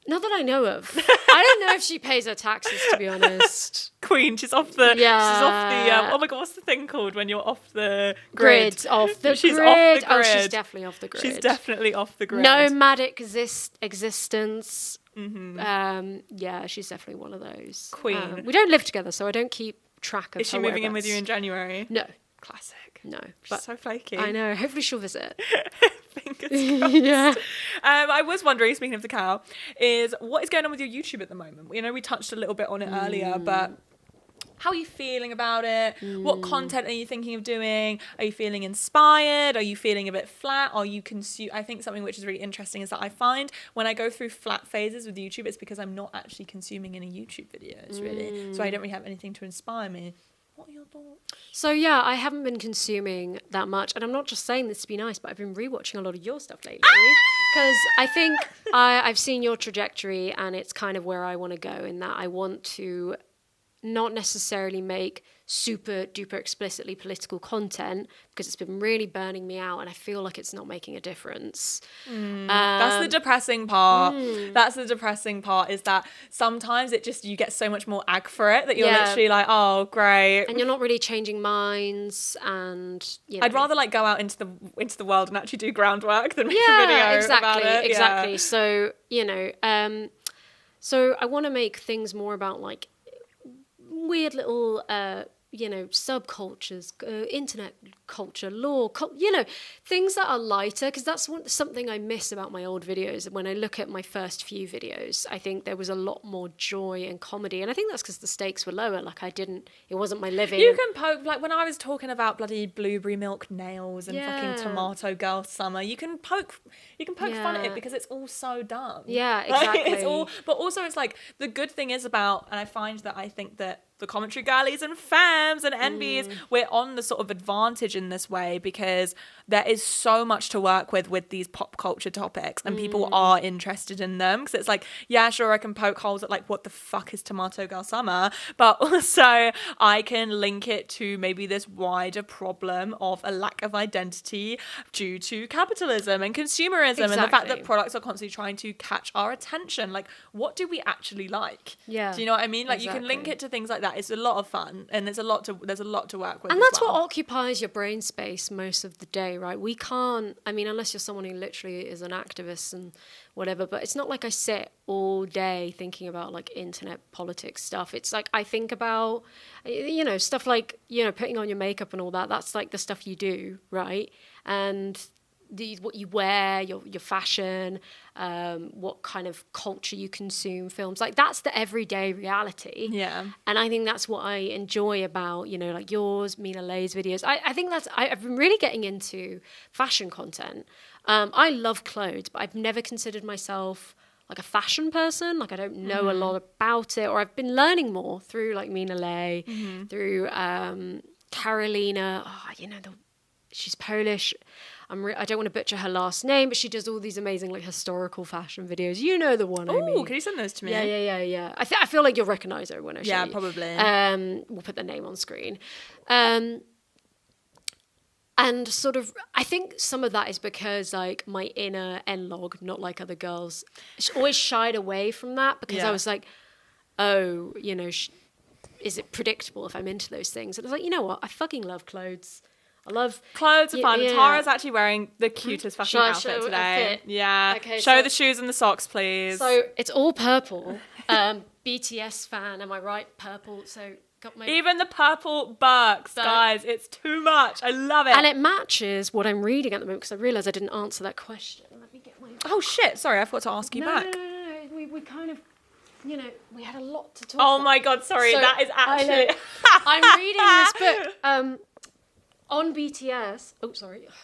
Not that I know of. I don't know if she pays her taxes, to be honest. Queen, she's off the... Yeah. She's off the... oh my God, what's the thing called when you're off the grid? She's off the grid. Oh, she's definitely off the grid. She's definitely off the grid. Nomadic existence. Mm-hmm. Yeah, she's definitely one of those. Queen. We don't live together, so I don't keep track of Is she moving in with you in January? No. Classic. No. She's so flaky. I know. Hopefully she'll visit. Fingers crossed. Yeah. I was wondering, speaking of the cow, is what is going on with your YouTube at the moment? You know, we touched a little bit on it earlier, but how are you feeling about it? What content are you thinking of doing? Are you feeling inspired? Are you feeling a bit flat? Are you I think something which is really interesting is that I find when I go through flat phases with YouTube, it's because I'm not actually consuming any YouTube videos, really. So I don't really have anything to inspire me. What are your thoughts? So yeah, I haven't been consuming that much, and I'm not just saying this to be nice, but I've been rewatching a lot of your stuff lately because I think I've seen your trajectory, and it's kind of where I want to go in that I want to not necessarily make super duper explicitly political content because it's been really burning me out and I feel like it's not making a difference. That's the depressing part. That's the depressing part, is that sometimes you get so much more ag for it that you're literally like, oh, great. And you're not really changing minds, and you know. I'd rather like go out into the world and actually do groundwork than make a video about it. Exactly. So, you know, so I want to make things more about like weird little you know, subcultures, internet culture, law, you know, things that are lighter, because that's something I miss about my old videos. When I look at my first few videos, I think there was a lot more joy and comedy, and I think that's because the stakes were lower. Like it wasn't my living. You can poke, like when I was talking about bloody blueberry milk nails and fucking tomato girl summer, you can poke fun at it because it's all so dumb. Yeah, exactly. Like, but also it's like, the good thing is about, and I find that I think that the commentary girlies and femmes and envies, we're on the sort of advantage in this way because there is so much to work with these pop culture topics, and people are interested in them, because it's like, yeah, sure, I can poke holes at like, what the fuck is Tomato Girl Summer, but also I can link it to maybe this wider problem of a lack of identity due to capitalism and consumerism, and the fact that products are constantly trying to catch our attention. Like, what do we actually like? Yeah. Do you know what I mean? Like, you can link it to things like that. It's a lot of fun, and there's a lot to work with. And that's what occupies your brain space most of the day, right? We can't, I mean, unless you're someone who literally is an activist and whatever, but it's not like I sit all day thinking about like internet politics stuff. It's like I think about, you know, stuff like, you know, putting on your makeup and all that. That's like the stuff you do, right? And what you wear, your fashion, what kind of culture you consume, films, like that's the everyday reality. Yeah. And I think that's what I enjoy about, you know, like yours, Mina Lay's videos. I think I've been really getting into fashion content. I love clothes, but I've never considered myself like a fashion person. Like I don't know a lot about it, or I've been learning more through like Mina Lay, through Carolina. Oh, you know, she's Polish. I don't want to butcher her last name, but she does all these amazing like historical fashion videos. You know the one I mean. Can you send those to me? Yeah. I feel like you'll recognise her when I show you. Yeah, probably. We'll put the name on screen. And sort of, I think some of that is because like my inner N-log, not like other girls, always shied away from that, because I was like, oh, you know, is it predictable if I'm into those things? And I was like, you know what? I fucking love clothes. I love clothes are fun. Yeah. Tara's actually wearing the cutest fashion outfit today. Yeah. Okay, show the shoes and the socks, please. So it's all purple. BTS fan, am I right? Purple. So got my even the purple Birks, guys. It's too much. I love it. And it matches what I'm reading at the moment, because I realised I didn't answer that question. Let me get my. Oh shit! Sorry, I forgot to ask you back. No. We kind of. You know, we had a lot to talk about. Oh my god, sorry. So that is actually. I'm reading this book. On BTS,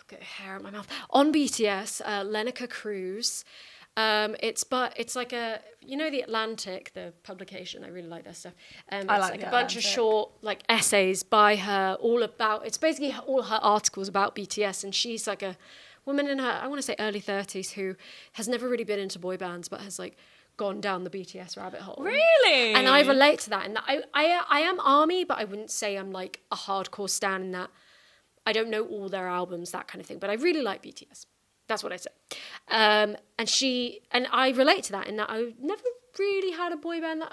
got hair in my mouth. On BTS, Lenica Cruz. It's like a, you know, The Atlantic, the publication. I really like their stuff. It's like a bunch of short like essays by her, it's basically all her articles about BTS, and she's like a woman in her, I want to say early 30s, who has never really been into boy bands, but has like gone down the BTS rabbit hole. Really? And I relate to that. And I am ARMY, but I wouldn't say I'm like a hardcore stan in that. I don't know all their albums, that kind of thing, but I really like BTS. That's what I say. And I relate to that in that I never really had a boy band.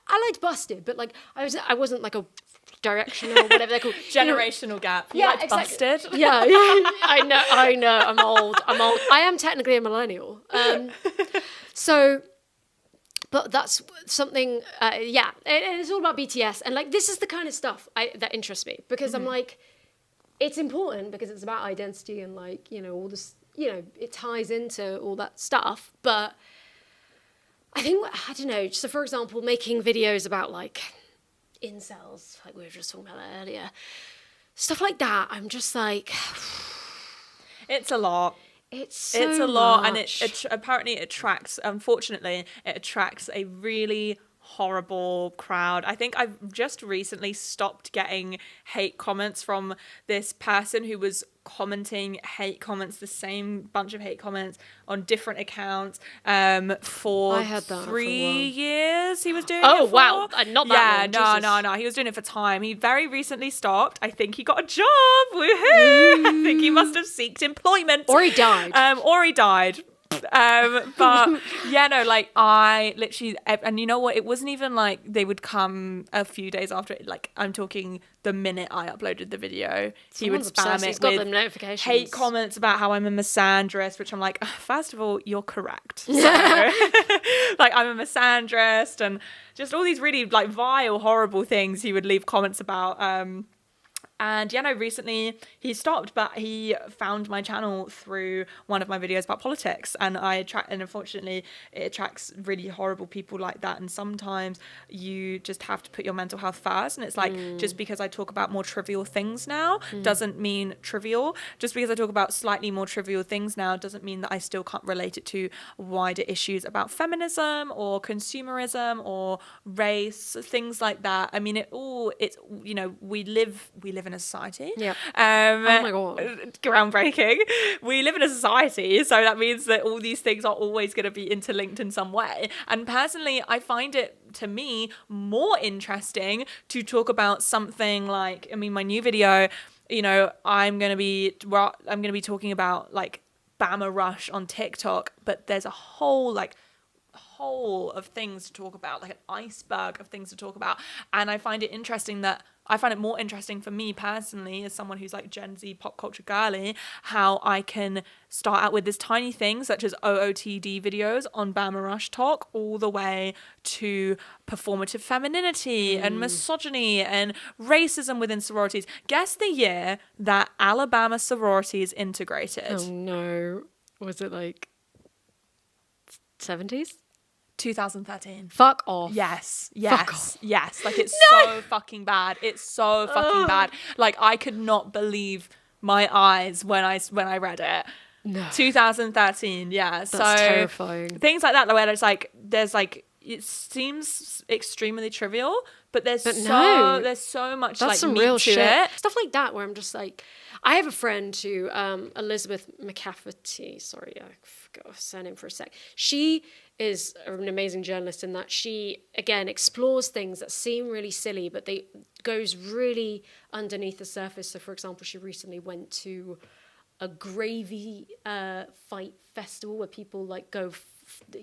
I liked Busted, but like I wasn't like a directional, whatever they're called. Generational gap. You liked exactly. Busted? Yeah. I know. I'm old. I am technically a millennial. But that's something, it's all about BTS. And like, this is the kind of stuff that interests me, because I'm like, it's important because it's about identity and like, you know, all this, you know, it ties into all that stuff. But I think, I don't know, so for example, making videos about like incels, like we were just talking about that earlier, stuff like that, I'm just like... It's a lot. It's a lot, and it apparently unfortunately, it attracts a really horrible crowd. I think I've just recently stopped getting hate comments from this person who was commenting hate comments, the same bunch of hate comments on different accounts for 3 years he was doing it for. Wow, not that long. No, he was doing it for time. He very recently stopped. I think he got a job. Woohoo! I think he must have sought employment. Or he died. But yeah, no, like I literally, and you know what, it wasn't even like they would come a few days after it, like I'm talking the minute I uploaded the video, he would spam it with notifications. Hate comments about how I'm a misandrist, which I'm like, first of all, you're correct. So, like I'm a misandrist, and just all these really like vile, horrible things he would leave comments about. And yeah, no, recently he stopped, but he found my channel through one of my videos about politics. And and unfortunately, it attracts really horrible people like that. And sometimes you just have to put your mental health first. And it's like, just because I talk about more trivial things now doesn't mean trivial. Just because I talk about slightly more trivial things now doesn't mean that I still can't relate it to wider issues about feminism or consumerism or race, things like that. I mean, it's, you know, we live in a society. Yeah. Oh my God. Groundbreaking. We live in a society, so that means that all these things are always going to be interlinked in some way. And personally, I find it, to me, more interesting to talk about something like, I mean, my new video, you know, I'm going to be talking about like Bama Rush on TikTok, but there's a whole of things to talk about, like an iceberg of things to talk about. And I find it more interesting for me personally, as someone who's like Gen Z pop culture girly, how I can start out with this tiny thing such as OOTD videos on Bama Rush talk, all the way to performative femininity and misogyny and racism within sororities. Guess the year that Alabama sororities integrated. Oh no. Was it like 70s? 2013. Fuck off. Yes. Fuck off. Yes. Like, it's so fucking bad. It's so fucking bad. Like, I could not believe my eyes when I read it. No. 2013. Yeah. That's so terrifying. Things like that, where there's it seems extremely trivial, but there's so much that's like some meat real to shit. it. Stuff like that where I'm just like, I have a friend who, Elizabeth McCafferty, sorry, I forgot her surname for a sec. She is an amazing journalist in that she, again, explores things that seem really silly, but they goes really underneath the surface. So, for example, she recently went to a gravy fight festival where people like go...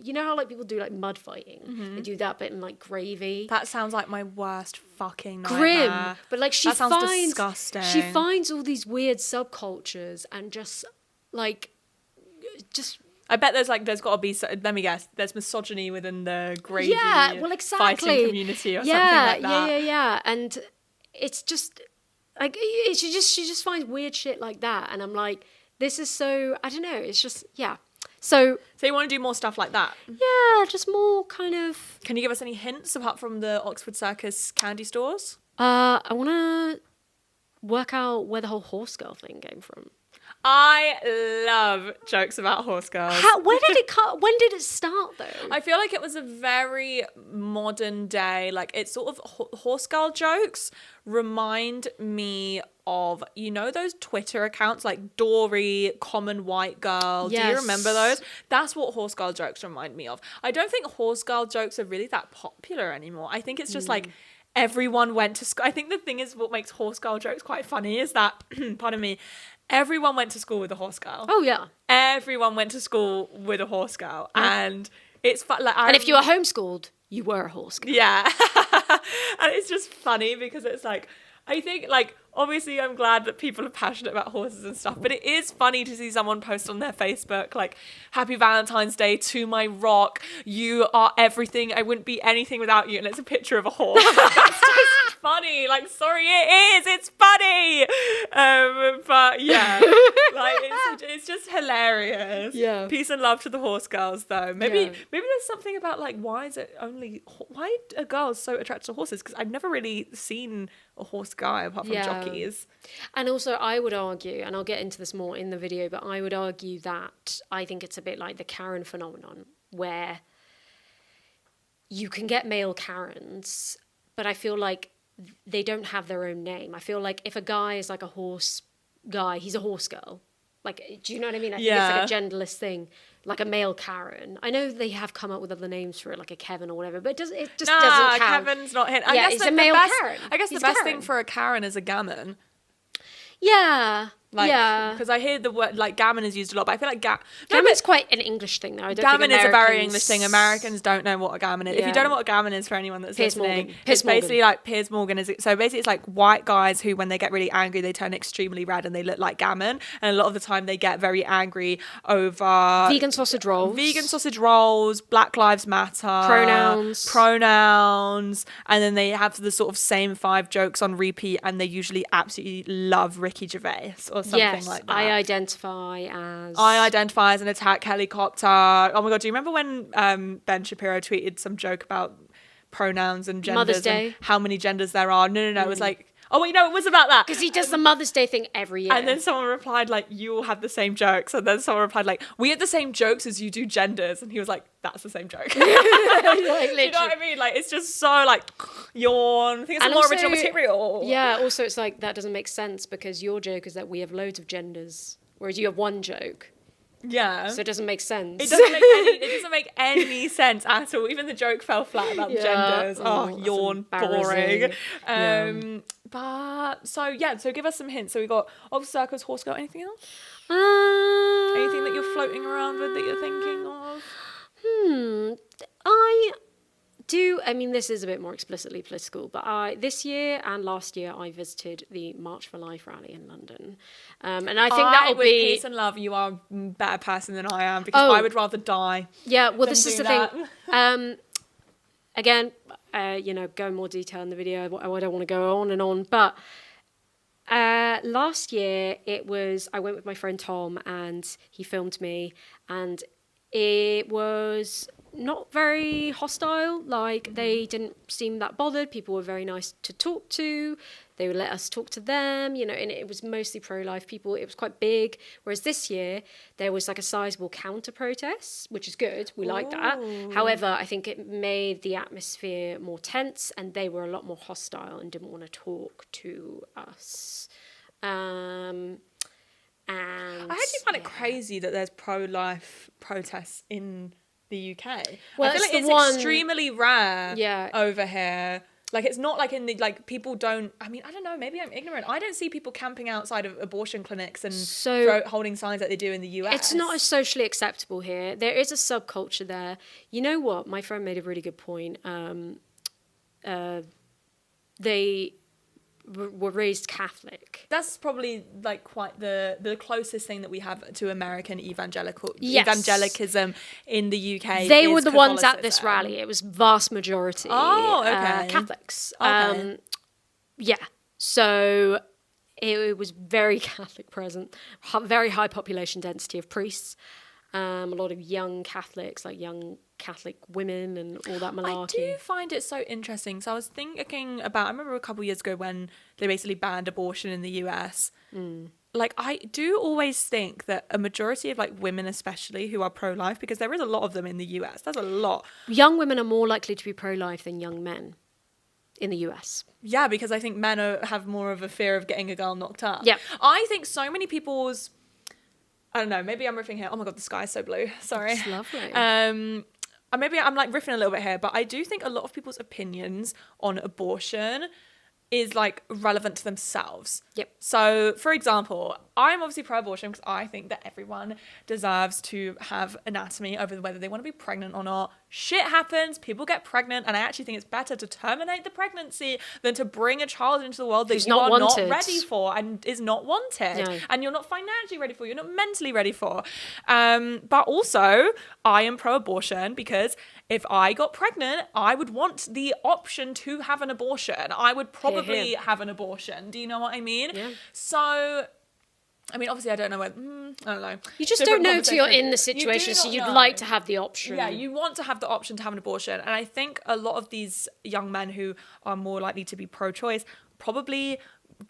you know how like people do like mud fighting? They do that bit in like gravy. That sounds like my worst fucking nightmare. Grim. But like that sounds disgusting. She finds all these weird subcultures and just I bet there's got to be, let me guess, there's misogyny within the gravy fighting community or something like that. Yeah. And it's just like she just finds weird shit like that, and I'm like, this is so, I don't know, it's just, yeah. So you want to do more stuff like that? Yeah, just more kind of... Can you give us any hints apart from the Oxford Circus candy stores? I want to work out where the whole horse girl thing came from. I love jokes about horse girls. When did it start though? I feel like it was a very modern day, like it's sort of horse girl jokes remind me of, you know, those Twitter accounts like Dory, Common White Girl. Yes. Do you remember those? That's what horse girl jokes remind me of. I don't think horse girl jokes are really that popular anymore. I think it's just like everyone went to school. I think the thing is, what makes horse girl jokes quite funny is that, pardon me, everyone went to school with a horse girl. Oh yeah. Everyone went to school with a horse girl, and it's fun. Like, and if you were homeschooled, you were a horse girl. Yeah, and it's just funny because it's like, I think, like, obviously I'm glad that people are passionate about horses and stuff, but it is funny to see someone post on their Facebook, like, Happy Valentine's Day to my rock, you are everything, I wouldn't be anything without you, and it's a picture of a horse. That's just funny. Like, sorry, it's funny. But yeah, like, it's just hilarious. Yeah. Peace and love to the horse girls, though. Maybe there's something about, like, why are girls so attracted to horses? Because I've never really seen a horse guy apart from jockeys. And also I would argue, and I'll get into this more in the video, but I would argue that I think it's a bit like the Karen phenomenon, where you can get male Karens, but I feel like they don't have their own name. I feel like if a guy is like a horse guy, he's a horse girl. Like, do you know what I mean? I think it's like a genderless thing, like a male Karen. I know they have come up with other names for it, like a Kevin or whatever, but it just doesn't count. Kevin's not hit. It's a male Karen. I guess the best thing for a Karen is a gammon. Yeah. Like, Yeah. because I hear the word, like, gammon is used a lot, but I feel like Gammon's quite an English thing, though. I don't gammon think is a very Americans- English thing. Americans don't know what a gammon is. If you Yeah. don't know what a gammon is, for anyone that's Piers listening, Morgan. it's basically like Piers Morgan is. So basically, it's like white guys who, when they get really angry, they turn extremely red and they look like gammon. And a lot of the time, they get very angry over Vegan sausage rolls, Black Lives Matter, pronouns, and then they have the sort of same 5 jokes on repeat, and they usually absolutely love Ricky Gervais or something like that. I identify as an attack helicopter. Oh my god, do you remember when Ben Shapiro tweeted some joke about pronouns and genders Mother's Day? and how many genders there are? No, it was like, oh wait, no, it was about that. Because he does the Mother's Day thing every year. And then someone replied like, you all have the same jokes. And then someone replied like, we have the same jokes as you do genders. And he was like, that's the same joke. Like, you know what I mean? Like, it's just so like, yawn. I think it's more original material. Yeah, also it's like, that doesn't make sense because your joke is that we have loads of genders, whereas you have one joke. Yeah. So it doesn't make sense. It doesn't make any sense at all. Even the joke fell flat about the genders. Oh, yawn, boring. But so give us some hints. So we got Obs, Circles, Horse Girl. Anything else? Anything that you're floating around with that you're thinking of? I mean, this is a bit more explicitly political, but this year and last year I visited the March for Life rally in London. And I think that'll with be... peace and love, you are a better person than I am, because I would rather die. Yeah, well, this is the that. thing. Again, go in more detail in the video. I don't want to go on and on, but last year I went with my friend Tom and he filmed me, and it was not very hostile. Like, they didn't seem that bothered. People were very nice to talk to. They would let us talk to them, and it was mostly pro-life people. It was quite big. Whereas this year, there was like a sizable counter-protest, which is good. We like that. However, I think it made the atmosphere more tense, and they were a lot more hostile and didn't want to talk to us. And I actually find it crazy that there's pro-life protests in the UK. Well, I feel like it's extremely rare over here. Like, it's not like in the, like, people don't, I mean, I don't know, maybe I'm ignorant. I don't see people camping outside of abortion clinics and holding signs like they do in the US. It's not as socially acceptable here. There is a subculture there. You know what? My friend made a really good point. They were raised Catholic. That's probably like quite the closest thing that we have to American evangelicism in the UK. They were the ones at this rally. It was vast majority Catholics. Okay. So it was very Catholic present, very high population density of priests, a lot of young Catholics, like young Catholic women and all that malarkey. I do find it so interesting. So I was thinking about, I remember a couple of years ago when they basically banned abortion in the US. Like, I do always think that a majority of like women, especially who are pro-life, because there is a lot of them in the US. There's a lot. Young women are more likely to be pro-life than young men in the US. Yeah, because I think men have more of a fear of getting a girl knocked up. Yeah. I think so many people's, I don't know, maybe I'm riffing here. Oh my God, the sky's so blue. Sorry. It's lovely. Maybe I'm like riffing a little bit here, but I do think a lot of people's opinions on abortion is like relevant to themselves. Yep. So, for example, I'm obviously pro-abortion because I think that everyone deserves to have anatomy over whether they want to be pregnant or not. Shit happens, people get pregnant, and I actually think it's better to terminate the pregnancy than to bring a child into the world that you are not ready for and is not wanted. No. And you're not financially ready for, you're not mentally ready for. But also, I am pro-abortion because if I got pregnant, I would want the option to have an abortion. I would probably have an abortion. Do you know what I mean? Yeah. So, I mean, obviously, I don't know whether, I don't know. You just don't know till you're in the situation, so you'd like to have the option. Yeah, you want to have the option to have an abortion. And I think a lot of these young men who are more likely to be pro-choice probably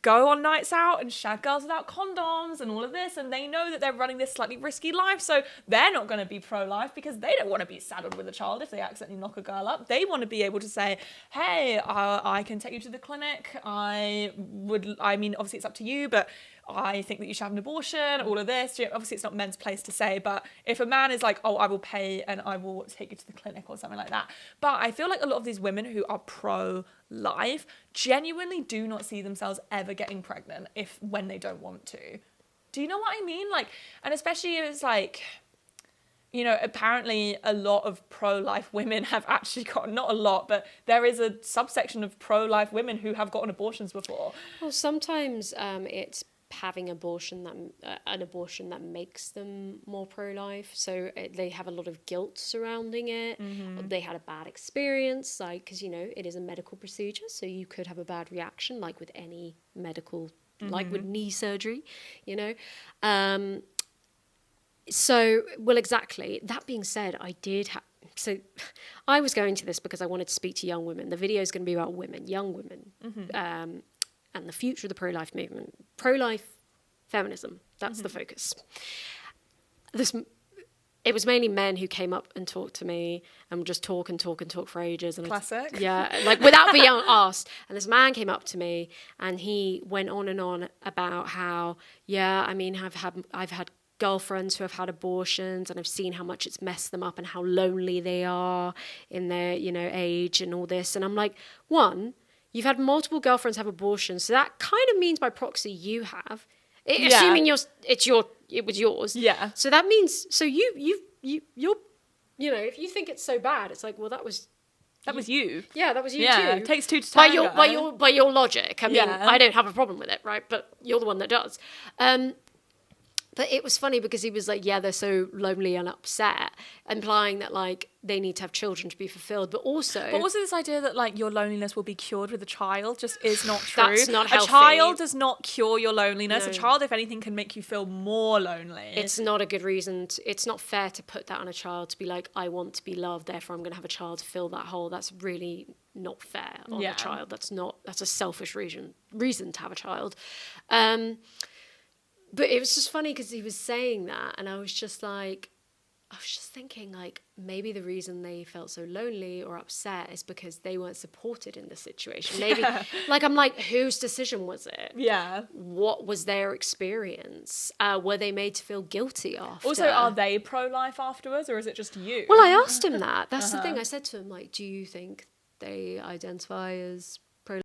go on nights out and shag girls without condoms and all of this, and they know that they're running this slightly risky life, so they're not going to be pro-life because they don't want to be saddled with a child if they accidentally knock a girl up. They want to be able to say, hey, I can take you to the clinic. I mean, obviously it's up to you, but I think that you should have an abortion, all of this. Obviously, it's not men's place to say, but if a man is like, oh, I will pay and I will take you to the clinic or something like that. But I feel like a lot of these women who are pro-life genuinely do not see themselves ever getting pregnant when they don't want to. Do you know what I mean? Like, and especially if it's like, you know, apparently a lot of pro-life women have actually gotten, not a lot, but there is a subsection of pro-life women who have gotten abortions before. Well, sometimes it's having an abortion that makes them more pro-life. So they have a lot of guilt surrounding it. They had a bad experience, like, because, you know, it is a medical procedure, so you could have a bad reaction, like with any medical, like with knee surgery, you know. So, well, exactly. That being said, I did have... So I was going to this because I wanted to speak to young women. The video is going to be about women, young women, and the future of the pro-life movement. Pro-life feminism, that's the focus. It was mainly men who came up and talked to me and would just talk and talk and talk for ages. And Classic. Yeah, like without being asked. And this man came up to me and he went on and on about how, yeah, I mean, I've had girlfriends who have had abortions and I've seen how much it's messed them up and how lonely they are in their, you know, age and all this. And I'm like, one, you've had multiple girlfriends have abortions, so that kind of means by proxy you have. Assuming it was yours. Yeah. So that means you're, you know, if you think it's so bad, it's like, well, that was you. Yeah, that was you too. Yeah, it takes two to tango. By your logic. I mean, I don't have a problem with it, right? But you're the one that does. But it was funny because he was like, yeah, they're so lonely and upset, implying that, like, they need to have children to be fulfilled. But also this idea that, like, your loneliness will be cured with a child just is not true. That's not healthy. A child does not cure your loneliness. No. A child, if anything, can make you feel more lonely. It's not a good reason. It's not fair to put that on a child to be like, I want to be loved, therefore I'm going to have a child to fill that hole. That's really not fair on a child. That's a selfish reason to have a child. But it was just funny because he was saying that, and I was just thinking, like, maybe the reason they felt so lonely or upset is because they weren't supported in the situation. Maybe, like, I'm like, whose decision was it? Yeah. What was their experience? Were they made to feel guilty after? Also, are they pro-life afterwards, or is it just you? Well, I asked him that. That's the thing. I said to him, like, do you think they identify as pro-life?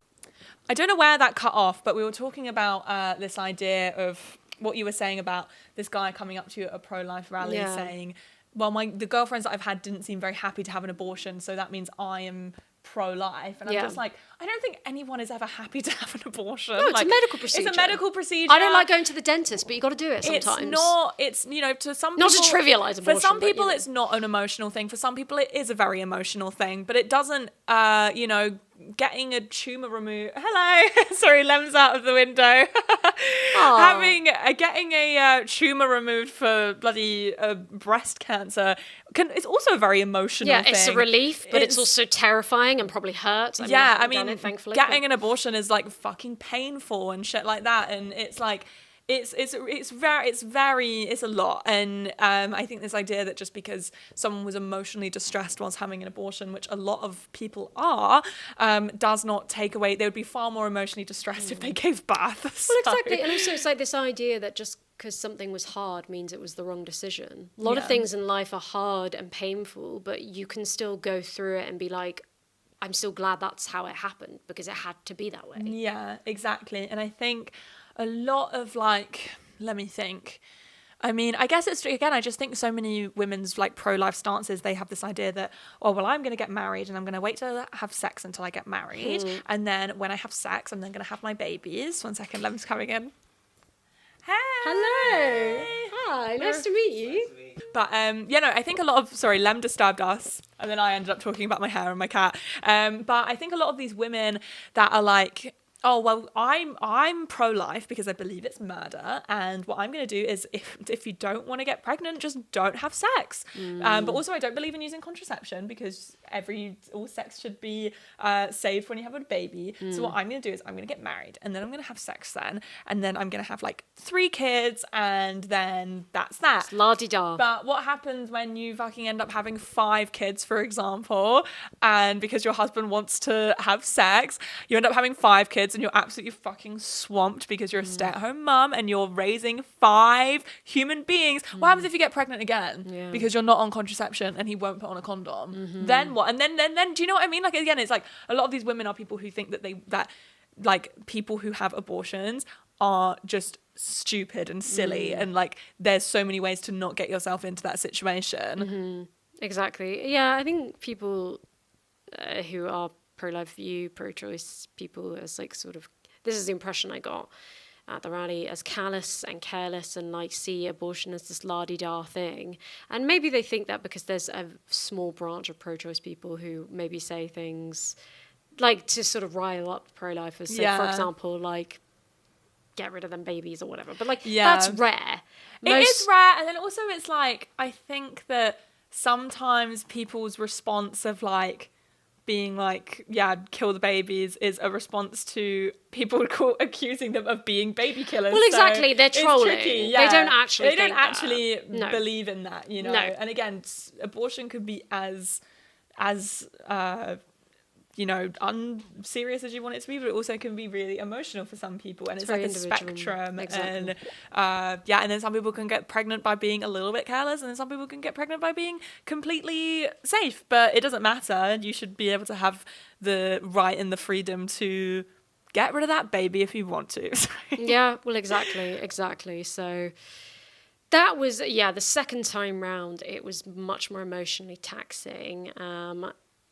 I don't know where that cut off, but we were talking about this idea of what you were saying about this guy coming up to you at a pro-life rally saying, well, the girlfriends that I've had didn't seem very happy to have an abortion, so that means I am pro-life. And I'm just like, I don't think anyone is ever happy to have an abortion. No, it's a medical procedure. It's a medical procedure. I don't like going to the dentist, but you got to do it sometimes. It's, you know, to some people... Not to trivialise abortion. For some people, but, it's not an emotional thing. For some people, it is a very emotional thing. But it doesn't, you know, getting a tumour removed... Hello! Sorry, Lem's out of the window. Getting a tumour removed for bloody breast cancer it's also a very emotional thing. Yeah, it's a relief, but it's also terrifying and probably hurts. I mean, thankfully, getting an abortion is like fucking painful and shit like that, and it's like it's a lot. And I think this idea that just because someone was emotionally distressed whilst having an abortion, which a lot of people are, does not take away. They would be far more emotionally distressed if they gave birth. Well, exactly. And also it's like this idea that just because something was hard means it was the wrong decision. A lot of things in life are hard and painful, but you can still go through it and be like, I'm still glad that's how it happened because it had to be that way. Yeah, exactly. And I think a lot of like, let me think. I mean, I guess it's, again, I just think so many women's like pro-life stances, they have this idea that, oh, well, I'm going to get married and I'm going to wait to have sex until I get married. And then when I have sex, I'm then going to have my babies. 1 second, Lem's coming in. Hey. Hello. Hi, nice to meet you. But, I think a lot of, Lem disturbed us. And then I ended up talking about my hair and my cat. But I think a lot of these women that are like, oh, well, I'm pro-life because I believe it's murder, and what I'm going to do is if you don't want to get pregnant, just don't have sex. But also I don't believe in using contraception because all sex should be saved when you have a baby. So what I'm going to do is I'm going to get married, and then I'm going to have sex then, and then I'm going to have like 3 kids, and then that's that. It's la-di-da. But what happens when you fucking end up having 5 kids, for example, and because your husband wants to have sex, you end up having 5 kids, and you're absolutely fucking swamped because you're a stay-at-home mum and you're raising 5 human beings. What happens if you get pregnant again? Yeah. Because you're not on contraception and he won't put on a condom. Then what? And then do you know what I mean? Like, again, it's like a lot of these women are people who think that like people who have abortions are just stupid and silly, and like there's so many ways to not get yourself into that situation. Exactly. Yeah, I think people who are pro-life view, pro-choice people as like sort of, this is the impression I got at the rally, as callous and careless and like see abortion as this la-di-da thing. And maybe they think that because there's a small branch of pro-choice people who maybe say things like to sort of rile up pro-lifers. So, for example, like, get rid of them babies or whatever. But like, that's rare. It is rare. And then also it's like, I think that sometimes people's response of like, being like, yeah, kill the babies is a response to people accusing them of being baby killers. Well, exactly, so they're trolling. Tricky, yeah. They don't actually believe in that, you know. No. And again, abortion could be as you know, unserious as you want it to be, but it also can be really emotional for some people, and it's like a spectrum. Exactly. And and then some people can get pregnant by being a little bit careless, and then some people can get pregnant by being completely safe. But it doesn't matter. You should be able to have the right and the freedom to get rid of that baby if you want to. Yeah, well, exactly. So that was, the second time round, it was much more emotionally taxing,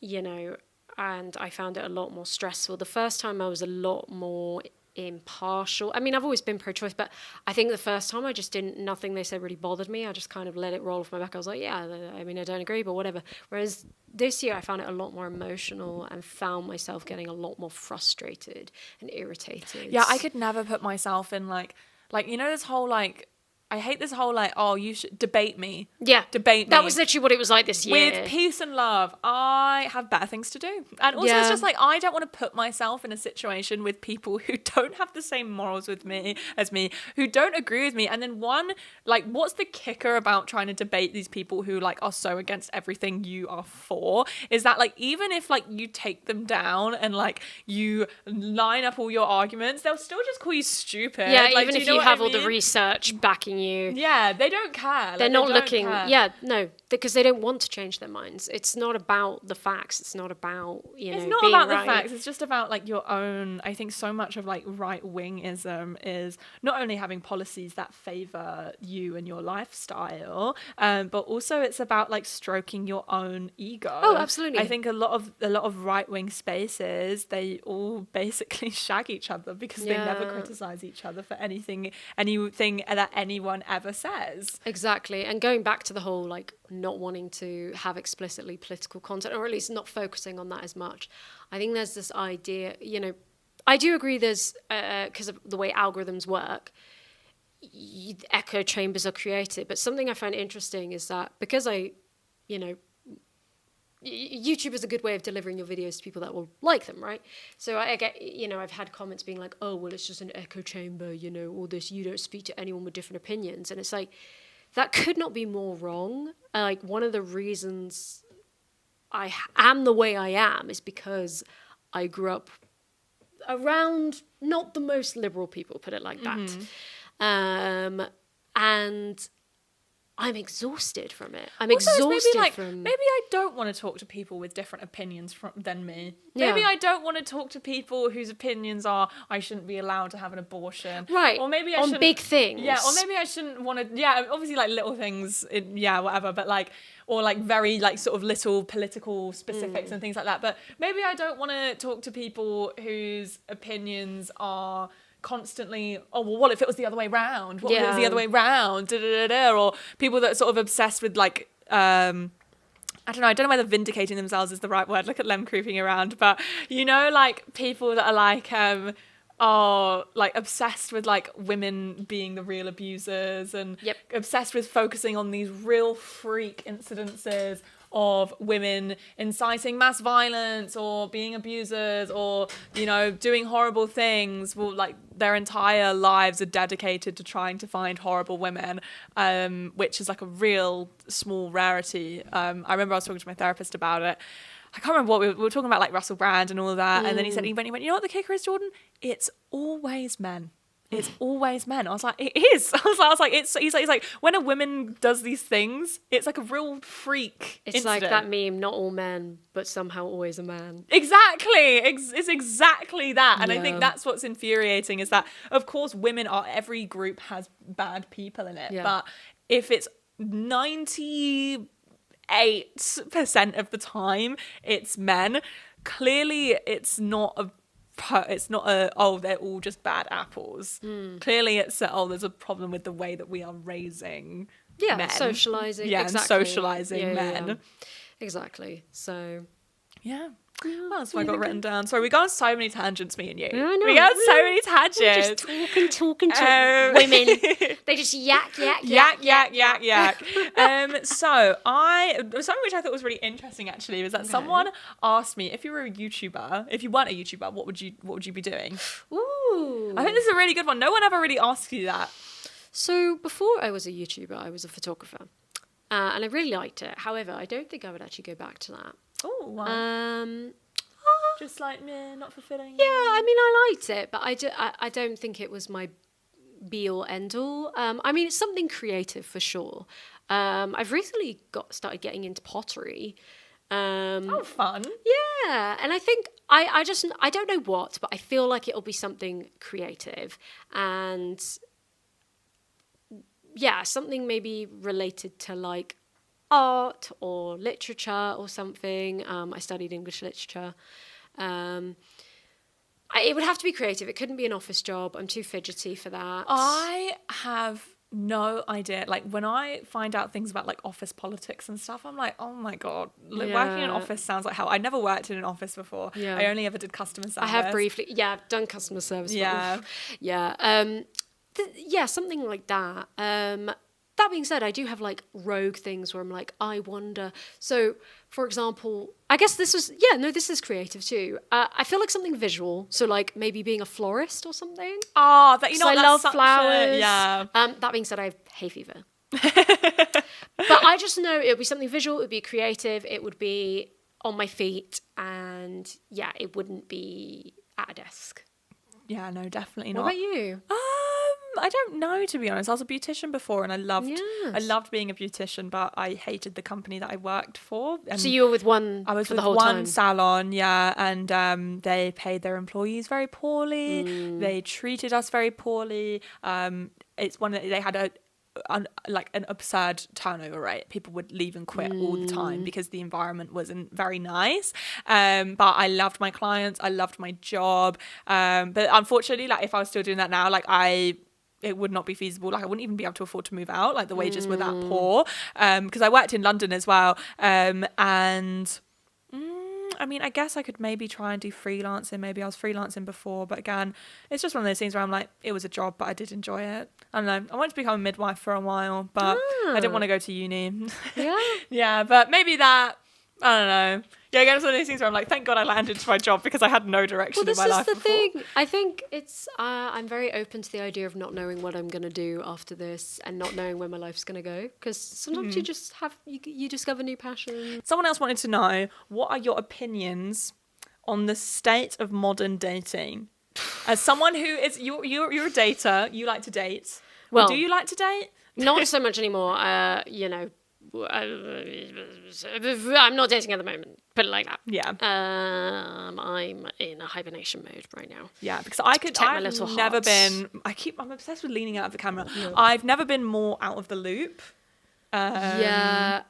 you know, and I found it a lot more stressful. The first time I was a lot more impartial. I mean, I've always been pro-choice, but I think the first time I just nothing they said really bothered me. I just kind of let it roll off my back. I was like, yeah, I mean, I don't agree, but whatever. Whereas this year I found it a lot more emotional and found myself getting a lot more frustrated and irritated. Yeah, I could never put myself in like, you know, this whole like, I hate this whole like, oh, you should debate me. Yeah. Debate me. That was literally what it was like this year. With peace and love. I have better things to do. And also it's just like, I don't want to put myself in a situation with people who don't have the same morals with me as me, who don't agree with me. And then like, what's the kicker about trying to debate these people who like are so against everything you are for? Is that like, even if like you take them down and like you line up all your arguments, they'll still just call you stupid. Yeah, like, even if you have all the research backing you. Yeah, they don't care. They're not looking. Yeah, no, because they don't want to change their minds. It's not about the facts. It's not about, you know, it's not being about right. the facts. It's just about like your own. I think so much of like right-wingism is not only having policies that favor you and your lifestyle, but also it's about like stroking your own ego. Oh, absolutely. I think a lot of right-wing spaces, they all basically shag each other because they never criticize each other for anything that anyone ever says. Exactly. And going back to the whole like not wanting to have explicitly political content, or at least not focusing on that as much, I think there's this idea, you know, I do agree there's because of the way algorithms work, echo chambers are created, but something I find interesting is that because YouTube is a good way of delivering your videos to people that will like them, right? So I get, you know, I've had comments being like, oh, well, it's just an echo chamber, you know, all this, you don't speak to anyone with different opinions. And it's like, that could not be more wrong. Like, one of the reasons I am the way I am is because I grew up around not the most liberal people, put it like that. And I'm exhausted from it. Maybe I don't want to talk to people with different opinions than me. Yeah. Maybe I don't want to talk to people whose opinions are I shouldn't be allowed to have an abortion. Right. Or maybe I shouldn't. On big things. Yeah, or maybe I shouldn't want to, obviously like little things, whatever, but like, or like very like sort of little political specifics and things like that. But maybe I don't want to talk to people whose opinions are constantly, oh, well, what if it was the other way round? What if it was the other way round? Or people that are sort of obsessed with like, I don't know whether vindicating themselves is the right word. Look at Lem creeping around. But, you know, like people that are like, are like obsessed with like women being the real abusers and obsessed with focusing on these real freak incidences of women inciting mass violence or being abusers or, you know, doing horrible things. Well, like their entire lives are dedicated to trying to find horrible women, which is like a real small rarity. I remember I was talking to my therapist about it. I can't remember what we were talking about, like Russell Brand and all of that. And then he went, you know what the kicker is, Jordan? It's always men. it's always men. I was like, it is. I was like, he's like, when a woman does these things, it's like a real freak It's incident. like that meme, not all men, but somehow always a man. Exactly. It's exactly that. And I Yeah. think that's what's infuriating is that, of course, every group has bad people in it. Yeah. But if it's 98% of the time it's men, clearly it's not a oh, they're all just bad apples. Clearly it's there's a problem with the way that we are raising men. Socializing. Yeah, exactly. and socializing men. Yeah. Exactly. So Yeah. What else have I got written down? Sorry, we go on so many tangents, me and you. Yeah, I know. We go on so many We're tangents. just talking to women. They just yak. So something which I thought was really interesting actually was that someone asked me, if you were a YouTuber, if you weren't a YouTuber, what would you be doing? Ooh. I think this is a really good one. No one ever really asks you that. So before I was a YouTuber, I was a photographer. And I really liked it. However, I don't think I would actually go back to that. Oh, wow. Just like meh, not fulfilling. Yeah, I mean, I liked it, but I don't think it was my be all end all. I mean, it's something creative for sure. I've recently started getting into pottery. Oh, fun. Yeah, and I think I don't know what, but I feel like it'll be something creative and yeah, something maybe related to like art or literature or something. I studied English literature. It would have to be creative. It couldn't be an office job. I'm too fidgety for that. I have no idea. Like when I find out things about like office politics and stuff, I'm like, oh my God, working in an office sounds like hell. I never worked in an office before. Yeah. I only ever did customer service. I have briefly. Yeah, I've done customer service. Yeah. Yeah. Something like that. That being said, I do have like rogue things where I'm like, I wonder. So, for example, I guess this is creative too. I feel like something visual. So, like maybe being a florist or something. Oh, that I love flowers. That being said, I have hay fever. But I just know it would be something visual. It would be creative. It would be on my feet, and yeah, it wouldn't be at a desk. Yeah, no, definitely not. What about you? I don't know, to be honest. I was a beautician before and I loved being a beautician, but I hated the company that I worked for. And so you were with one I was for with the whole one time? salon, yeah, and they paid their employees very poorly. They treated us very poorly. They had an absurd turnover rate. People would leave and quit all the time because the environment wasn't very nice. But I loved my clients. I loved my job. But unfortunately, like if I was still doing that now, it would not be feasible. Like I wouldn't even be able to afford to move out. Like the wages were that poor. Because I worked in London as well. I mean, I guess I could maybe try and do freelancing. Maybe I was freelancing before, but again, it's just one of those things where I'm like, it was a job, but I did enjoy it. I don't know. I wanted to become a midwife for a while, but I didn't want to go to uni. Yeah. Yeah, but maybe that, I don't know. Yeah, again, it's one of those things where I'm like, thank God I landed to my job because I had no direction in my life before. This is the thing. I think it's, I'm very open to the idea of not knowing what I'm going to do after this and not knowing where my life's going to go. Because sometimes you just you discover new passions. Someone else wanted to know, what are your opinions on the state of modern dating? As someone who is, you're a dater, you like to date. Well, do you like to date? Not so much anymore. I'm not dating at the moment. Put it like that. Yeah. I'm in a hibernation mode right now. Yeah, because I'm obsessed with leaning out of the camera. Yeah. I've never been more out of the loop. I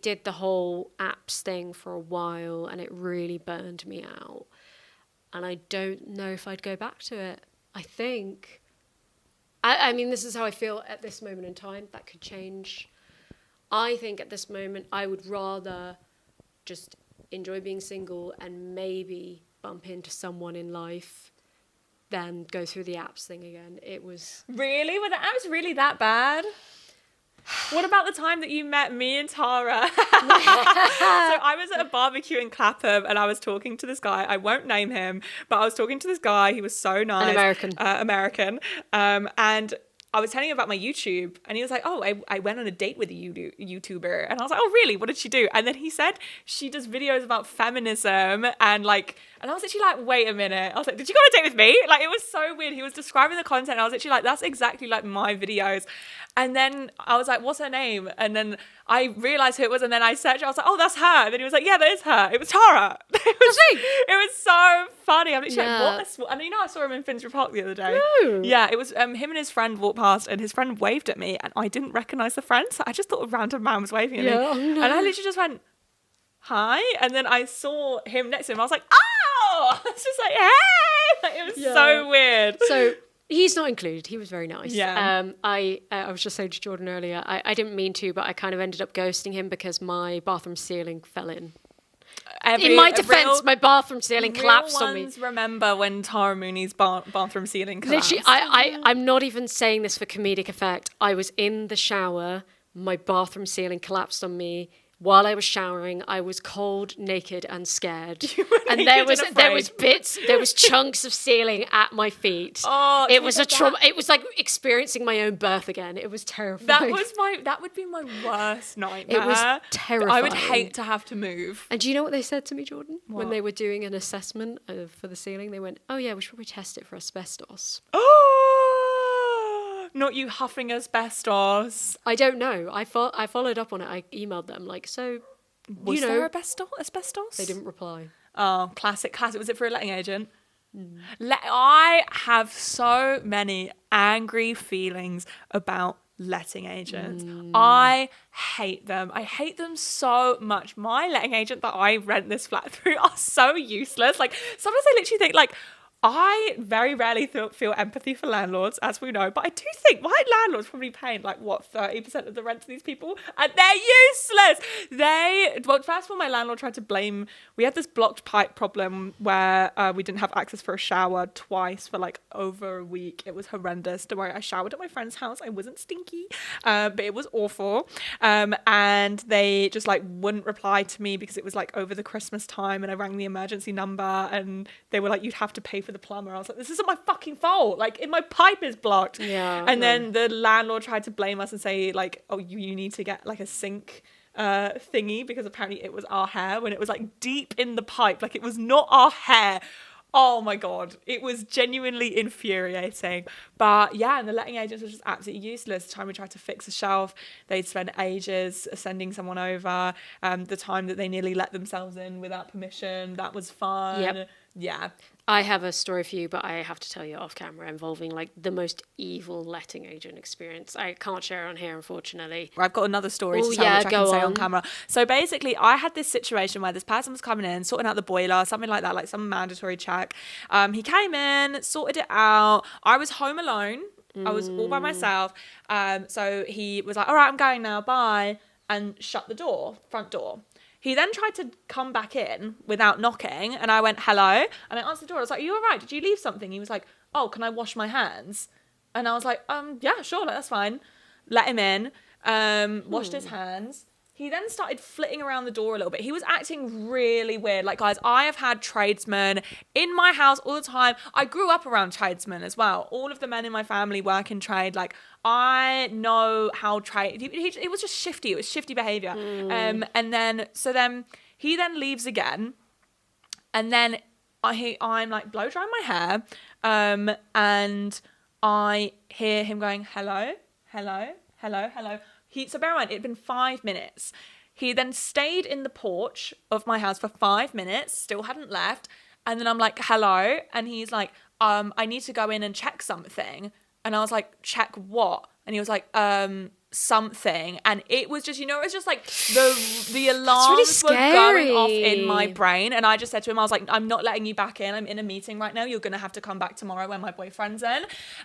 did the whole apps thing for a while and it really burned me out. And I don't know if I'd go back to it. I think... I mean, this is how I feel at this moment in time. That could change. I think at this moment, I would rather just enjoy being single and maybe bump into someone in life than go through the apps thing again. It was... Really? Were the apps really that bad? What about the time that you met me and Tara? So I was at a barbecue in Clapham and I was talking to this guy. I won't name him, but I was talking to this guy. He was so nice. An American. American. And I was telling him about my YouTube, and he was like, oh, I went on a date with a YouTuber. And I was like, oh, really? What did she do? And then he said she does videos about feminism and like, and I was actually like, wait a minute. I was like, did you go on a date with me? Like, it was so weird. He was describing the content, and I was actually like, that's exactly like my videos. And then I was like, what's her name? And then I realized who it was, and then I searched, I was like, oh, that's her. And then he was like, yeah, that is her. It was Tara. It was so funny. I'm literally like, what? And you know, I saw him in Finsbury Park the other day. No. Yeah, it was him and his friend walked past, and his friend waved at me, and I didn't recognize the friend, so I just thought a random man was waving at me. Oh, no. And I literally just went, hi. And then I saw him next to him. I was like, oh! I was just like, hey! Like, it was so weird. So he's not included. He was very nice. Yeah. I was just saying to Jordan earlier, I didn't mean to, but I kind of ended up ghosting him because my bathroom ceiling fell in. In my defense, my bathroom ceiling collapsed on me. Remember when Tara Mooney's bathroom ceiling collapsed? Literally, I'm not even saying this for comedic effect. I was in the shower, my bathroom ceiling collapsed on me. While I was showering, I was cold, naked, and scared. And there was chunks of ceiling at my feet. Oh, it was a trauma. It was like experiencing my own birth again. It was terrifying. That would be my worst nightmare. It was terrifying. I would hate to have to move. And do you know what they said to me, Jordan? What? When they were doing an assessment for the ceiling, they went, oh yeah, we should probably test it for asbestos. Not you huffing asbestos. I don't know. I followed up on it. I emailed them like, so, was there asbestos? They didn't reply. Oh, classic. Was it for a letting agent? I have so many angry feelings about letting agents. I hate them. I hate them so much. My letting agent that I rent this flat through are so useless. Like, sometimes I literally think like, I very rarely feel empathy for landlords, as we know, but I do think my landlord's probably paying like, what, 30% of the rent to these people? And they're useless! First of all, my landlord tried to blame, we had this blocked pipe problem where we didn't have access for a shower twice for like over a week. It was horrendous. Don't worry, I showered at my friend's house. I wasn't stinky, but it was awful. And they just like wouldn't reply to me because it was like over the Christmas time, and I rang the emergency number and they were like, you'd have to pay for the plumber. I was like, this isn't my fucking fault. Like, my pipe is blocked. Yeah. And then the landlord tried to blame us and say like, oh, you need to get like a sink thingy because apparently it was our hair, when it was like deep in the pipe. Like, it was not our hair. Oh my God. It was genuinely infuriating. But yeah, and the letting agents were just absolutely useless. The time we tried to fix a shelf, they'd spend ages sending someone over. The time that they nearly let themselves in without permission, that was fun. Yep. Yeah. I have a story for you, but I have to tell you off camera, involving like the most evil letting agent experience. I can't share it on here, unfortunately. I've got another story to tell, which I can say on camera. So basically, I had this situation where this person was coming in, sorting out the boiler, something like that, like some mandatory check. He came in, sorted it out. I was home alone. I was all by myself. So he was like, all right, I'm going now, bye, and shut the front door. He then tried to come back in without knocking, and I went, hello? And I answered the door. I was like, are you all right? Did you leave something? He was like, oh, can I wash my hands? And I was like, yeah, sure, that's fine. Let him in, washed his hands. He then started flitting around the door a little bit. He was acting really weird. Like, guys, I have had tradesmen in my house all the time. I grew up around tradesmen as well. All of the men in my family work in trade. Like, I know how trade... It was just shifty. It was shifty behaviour. And then he then leaves again. And then I'm like blow drying my hair. And I hear him going, hello, hello, hello, hello. So bear in mind, it had been 5 minutes. He then stayed in the porch of my house for 5 minutes, still hadn't left. And then I'm like, hello. And he's like, I need to go in and check something. And I was like, check what? And he was like, something. And it was just, it was just like the alarms were going off in my brain. And I just said to him, I was like, I'm not letting you back in. I'm in a meeting right now. You're going to have to come back tomorrow when my boyfriend's in.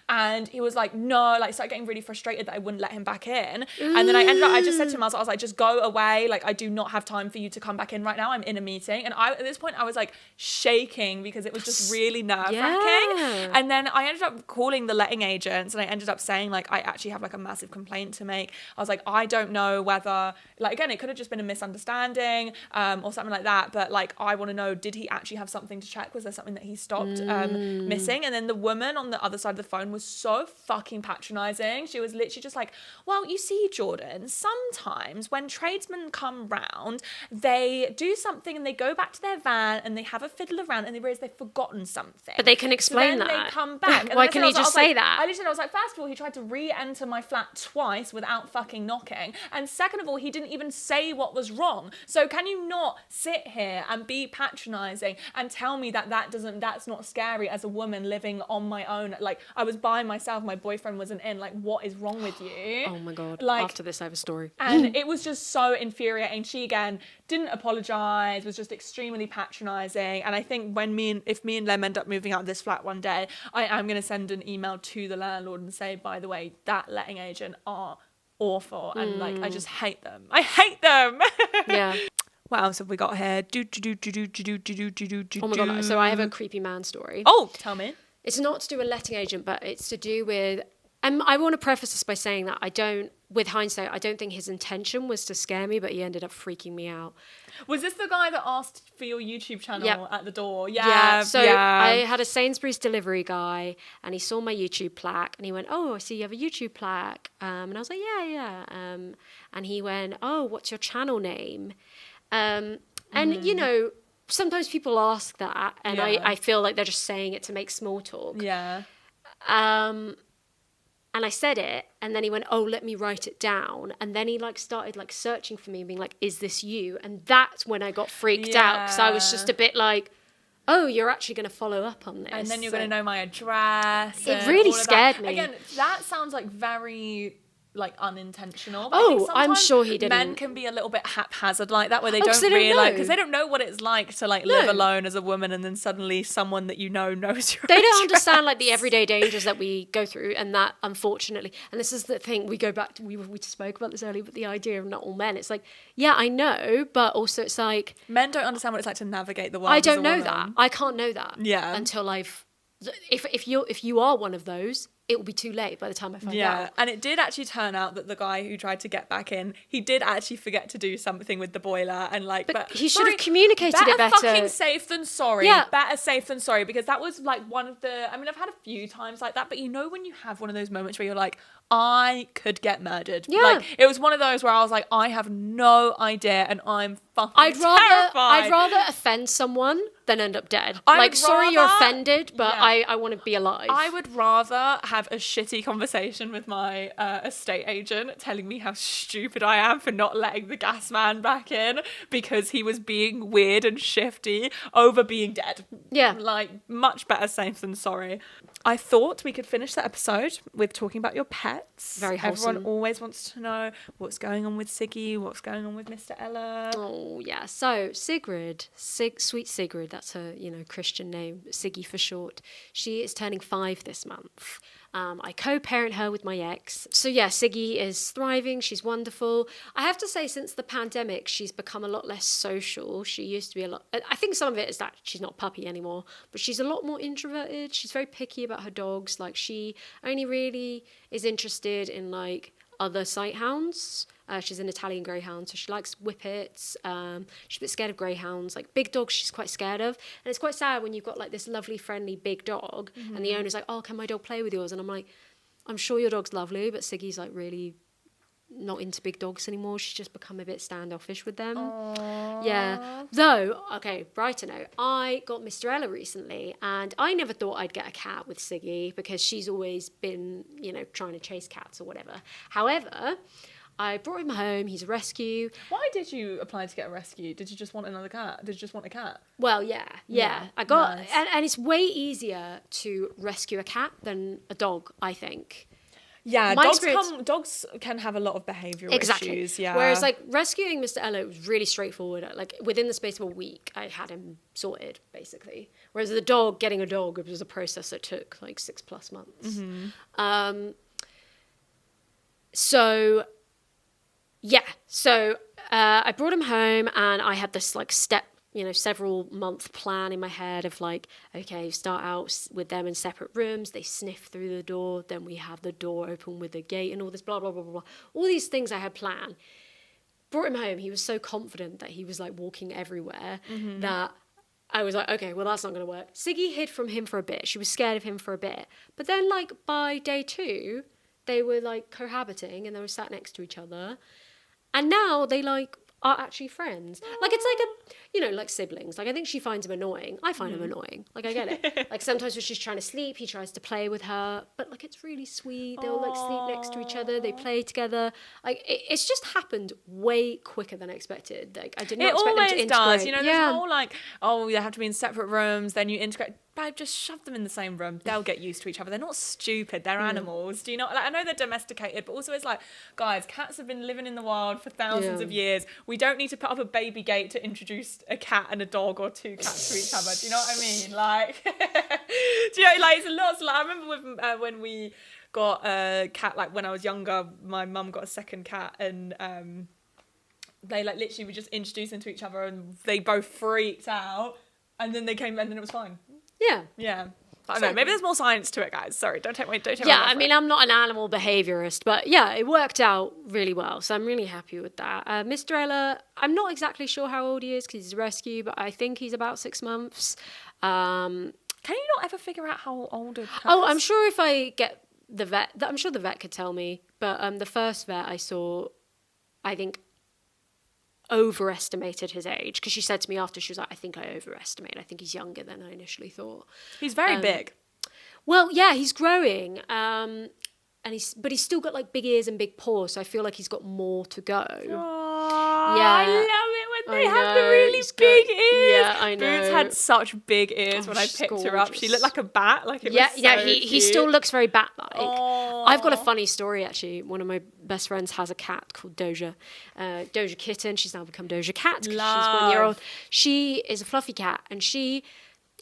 And he was like, no, like started getting really frustrated that I wouldn't let him back in. And then I just said to him, I was like, just go away. Like, I do not have time for you to come back in right now. I'm in a meeting. And at this point I was like shaking because it was just really nerve-wracking. Yeah. And then I ended up calling the letting agents, and I ended up saying like, I actually have like a massive complaint to make. make. I was like, I don't know whether, like, again, it could have just been a misunderstanding or something like that. But like, I want to know, did he actually have something to check? Was there something that he stopped missing? And then the woman on the other side of the phone was so fucking patronizing. She was literally just like, well, you see, Jordan, sometimes when tradesmen come round, they do something and they go back to their van and they have a fiddle around and they realize they've forgotten something. But they can explain so then that. They come back. And why can you just say that? I was like, first of all, he tried to re-enter my flat twice without fucking knocking. And second of all, he didn't even say what was wrong. So can you not sit here and be patronizing and tell me that that's not scary as a woman living on my own? Like, I was by myself, my boyfriend wasn't in. Like, what is wrong with you? Oh my God. Like, after this, I have a story. And it was just so infuriating. She, again, didn't apologize, was just extremely patronizing. And I think if me and Lem end up moving out of this flat one day, I am going to send an email to the landlord and say, by the way, that letting agent are awful. And like, I just hate them. I hate them. Yeah. What else have we got here? Oh my God. So I have a creepy man story. Oh, tell me. It's not to do with a letting agent, but it's to do with... And I want to preface this by saying that with hindsight, I don't think his intention was to scare me, but he ended up freaking me out. Was this the guy that asked for your YouTube channel at the door? Yeah. So I had a Sainsbury's delivery guy and he saw my YouTube plaque and he went, oh, I see you have a YouTube plaque. And I was like, yeah. And he went, oh, what's your channel name? And, you know, sometimes people ask that and I feel like they're just saying it to make small talk. Yeah. And I said it, and then he went, oh, let me write it down. And then he like started like searching for me and being like, is this you? And that's when I got freaked out, because I was just a bit like, oh, you're actually going to follow up on this. And then you're going to know my address. It really scared me. Again, that sounds like very... like unintentional. But I'm sure he didn't. Men can be a little bit haphazard like that, where they don't realise, because they don't know what it's like to like live alone as a woman, and then suddenly someone that you know knows your They don't understand like the everyday dangers that we go through, and that unfortunately, and this is the thing, we go back to, we spoke about this earlier, but the idea of not all men, it's like, yeah, I know, but also it's like men don't understand what it's like to navigate the world. I don't know that. I can't know that. Yeah. Until if you are one of those, it will be too late by the time I find out. Yeah, and it did actually turn out that the guy who tried to get back in, he did actually forget to do something with the boiler, and like, but he should have communicated it better. Fucking safe than sorry. Yeah. Better safe than sorry, because that was like one of the, I mean, I've had a few times like that, but you know when you have one of those moments where you're like, I could get murdered. Yeah. Like, it was one of those where I was like, I have no idea and I'm fucking terrified. I'd rather offend someone than end up dead. Sorry you're offended, but yeah. I want to be alive. I would rather have a shitty conversation with my estate agent telling me how stupid I am for not letting the gas man back in because he was being weird and shifty, over being dead. Yeah. Like, much better safe than sorry. I thought we could finish the episode with talking about your pets. Very wholesome. Everyone always wants to know what's going on with Siggy, what's going on with Mr. Ella. Oh, yeah. So, Sigrid, sweet Sigrid, that's her, Christian name, Siggy for short. She is turning 5 this month. I co-parent her with my ex. So yeah, Siggy is thriving. She's wonderful. I have to say, since the pandemic, she's become a lot less social. She used to be a lot... I think some of it is that she's not a puppy anymore, but she's a lot more introverted. She's very picky about her dogs. Like, she only really is interested in, like, other sight hounds. She's an Italian greyhound, so she likes whippets. She's a bit scared of greyhounds. Like, big dogs she's quite scared of. And it's quite sad when you've got like this lovely, friendly big dog, and the owner's like, oh, can my dog play with yours? And I'm like, I'm sure your dog's lovely, but Siggy's like really not into big dogs anymore. She's just become a bit standoffish with them. Aww. Yeah. Though, okay, brighter note, I got Mr. Ella recently, and I never thought I'd get a cat with Siggy because she's always been, trying to chase cats or whatever. However, I brought him home. He's a rescue. Why did you apply to get a rescue? Did you just want another cat? Did you just want a cat? Well, yeah. I got, nice. and it's way easier to rescue a cat than a dog, I think. Yeah, dogs can have a lot of behavioural issues. Yeah. Whereas, like, rescuing Mr. Ella was really straightforward. Like, within the space of a week, I had him sorted, basically. Whereas getting a dog, it was a process that took like 6+ months. Mm-hmm. So I brought him home, and I had this like step several month plan in my head of like, okay, start out with them in separate rooms. They sniff through the door. Then we have the door open with a gate and all this blah, blah, blah, blah, blah. All these things I had planned. Brought him home. He was so confident that he was like walking everywhere that I was like, okay, well, that's not going to work. Siggy hid from him for a bit. She was scared of him for a bit. But then like by day 2, they were like cohabiting and they were sat next to each other. And now they like are actually friends. Like it's like like siblings. Like I think she finds him annoying. I find him annoying. Like I get it. Like sometimes when she's trying to sleep, he tries to play with her. But like it's really sweet. They'll like sleep next to each other. They play together. Like it's just happened way quicker than I expected. Like I did not expect them to integrate. It always does. You know, there's whole like, they have to be in separate rooms. Then you integrate. Babe, just shove them in the same room. They'll get used to each other. They're not stupid. They're animals. Do you know? Like, I know they're domesticated, but also it's like, guys, cats have been living in the wild for thousands of years. We don't need to put up a baby gate to introduce a cat and a dog or 2 cats to each other. Do you know what I mean? Like, do you know? Like, it's a lot. So, like, I remember when we got a cat. Like when I was younger, my mum got a second cat, and they like literally were just introducing to each other, and they both freaked out, and then they came, and then it was fine. Yeah. I don't know. Maybe there's more science to it, guys. Sorry, don't take my I mean, I'm not an animal behaviorist, but yeah, it worked out really well. So I'm really happy with that. Mr. Ella, I'm not exactly sure how old he is because he's a rescue, but I think he's about 6 months. Can you not ever figure out how old a cat is? I'm sure if I get the vet, I'm sure the vet could tell me. But the first vet I saw, I think, overestimated his age because she said to me after, she was like, I think I overestimate. I think he's younger than I initially thought. He's very big. Well, yeah, he's growing. But he's still got like big ears and big paws, so I feel like he's got more to go. Aww, yeah, I love it when they have the really big ears. Yeah, I know. Boots had such big ears when I picked her up. She looked like a bat. Like it was so he still looks very bat-like. Aww. I've got a funny story actually. One of my best friends has a cat called Doja. Doja Kitten. She's now become Doja Cat because she's 1 year old. She is a fluffy cat, and she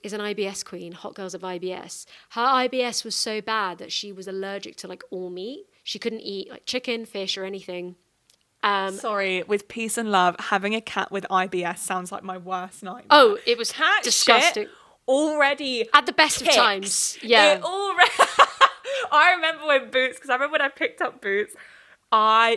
is an IBS queen, Hot Girls of IBS. Her IBS was so bad that she was allergic to like all meat. She couldn't eat like chicken, fish, or anything. Sorry, with peace and love, having a cat with IBS sounds like my worst nightmare. Oh, it was cat disgusting. Shit already at the best of times. Yeah. I remember when Boots, because I remember when I picked up Boots,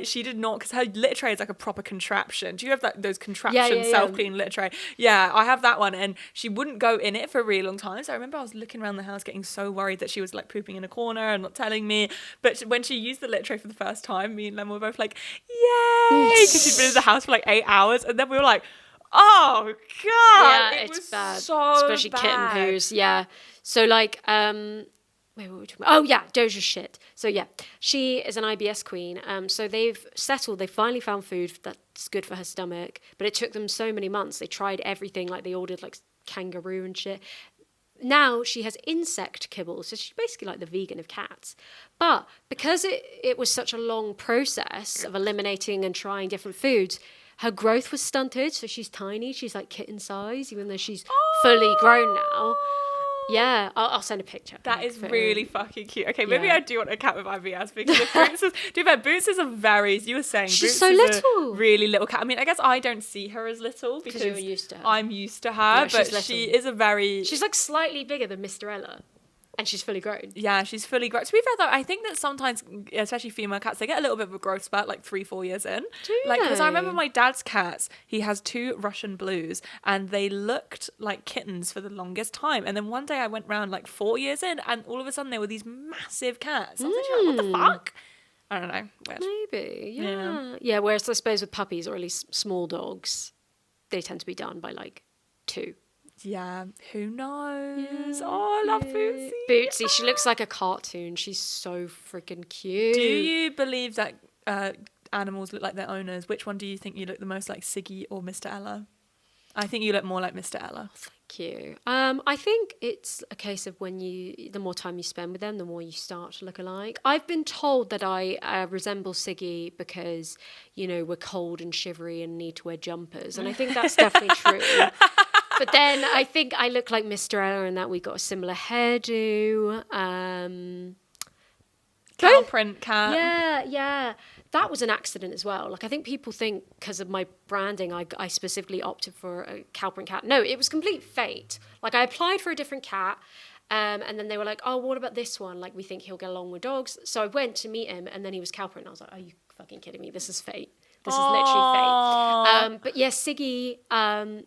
she did not, because her litter tray is like a proper contraption. Do you have those contraption self-clean litter tray? Yeah, I have that one, and she wouldn't go in it for a really long time. So I remember I was looking around the house getting so worried that she was like pooping in a corner and not telling me. But when she used the litter tray for the first time, me and Lem were both like, yay! Because she'd been in the house for like 8 hours, and then we were like, oh God! Yeah, it's bad. So especially bad. kitten poos, yeah. So like, wait, what were we talking about? Oh yeah, Doja's shit. So yeah, she is an IBS queen. So they've settled. They finally found food that's good for her stomach, but it took them so many months. They tried everything. Like they ordered like kangaroo and shit. Now she has insect kibble, so she's basically like the vegan of cats. But because it was such a long process of eliminating and trying different foods, her growth was stunted. So she's tiny. She's like kitten size, even though she's fully grown now. Yeah, I'll send a picture. That is really fucking cute. Okay, maybe I do want a cat with IBS because if Boots is, Boots is a very, you were saying, she's Boots so is little. A really little cat. I mean, I guess I don't see her as little because you're used to her. I'm used to her, but she is a very... She's like slightly bigger than Mr. Ella. And she's fully grown. Yeah, she's fully grown. To be fair, though, I think that sometimes, especially female cats, they get a little bit of a growth spurt, like 3-4 years in. Do like, because I they? remember my dad's cats, he has 2 Russian blues, and they looked like kittens for the longest time. And then one day I went round like 4 years in, and all of a sudden they were these massive cats. I was like, what the fuck? I don't know. Weird. Maybe, yeah. Yeah, whereas I suppose with puppies, or at least small dogs, they tend to be done by like 2. Yeah, who knows? Oh, I love Bootsy. Bootsy, she looks like a cartoon. She's so freaking cute. Do you believe that animals look like their owners? Which one do you think you look the most like, Siggy or Mr. Ella? I think you look more like Mr. Ella. Thank you. I think it's a case of the more time you spend with them, the more you start to look alike. I've been told that I resemble Siggy because, we're cold and shivery and need to wear jumpers. And I think that's definitely true. But then I think I look like Mr. Ella in that we got a similar hairdo. Cow print cat. Yeah. that was an accident as well. Like, I think people think because of my branding, I specifically opted for a cow print cat. No, it was complete fate. Like, I applied for a different cat. And then they were like, oh, what about this one? Like, we think he'll get along with dogs. So I went to meet him, and then he was cow print. And I was like, are you fucking kidding me? This is fate. This is literally fate. But yeah, Siggy and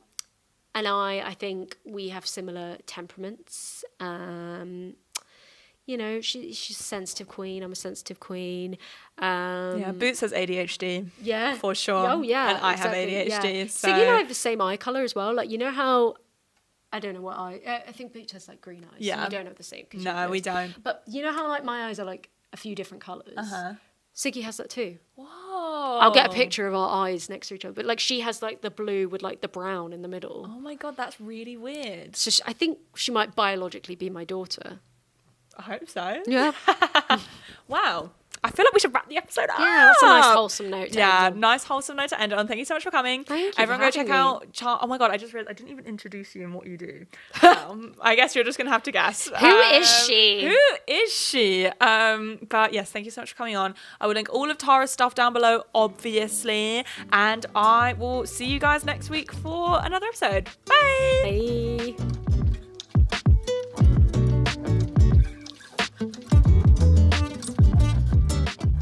I think we have similar temperaments. You know, she's a sensitive queen. I'm a sensitive queen. Yeah, Boots has ADHD. Yeah. For sure. Oh, yeah. And I exactly, have ADHD. Yeah. So. Siggy and I have the same eye colour as well. Like, you know how... I don't know what I think Boots has like green eyes. Yeah. So we don't have the same. No, we don't. But you know how like my eyes are like a few different colours? Uh-huh. Siggy has that too. Whoa. I'll get a picture of our eyes next to each other. But like she has like the blue with like the brown in the middle. Oh my God, that's really weird. So I think she might biologically be my daughter. I hope so. Yeah. Wow. I feel like we should wrap the episode up. Yeah, that's a nice wholesome note to end on. Nice wholesome note to end on. Thank you so much for coming. Thank you. Everyone go check out oh my God, I just realized I didn't even introduce you and what you do. I guess you're just gonna have to guess. Who is she? Who is she? But yes, thank you so much for coming on. I will link all of Tara's stuff down below, obviously. And I will see you guys next week for another episode. Bye. Bye.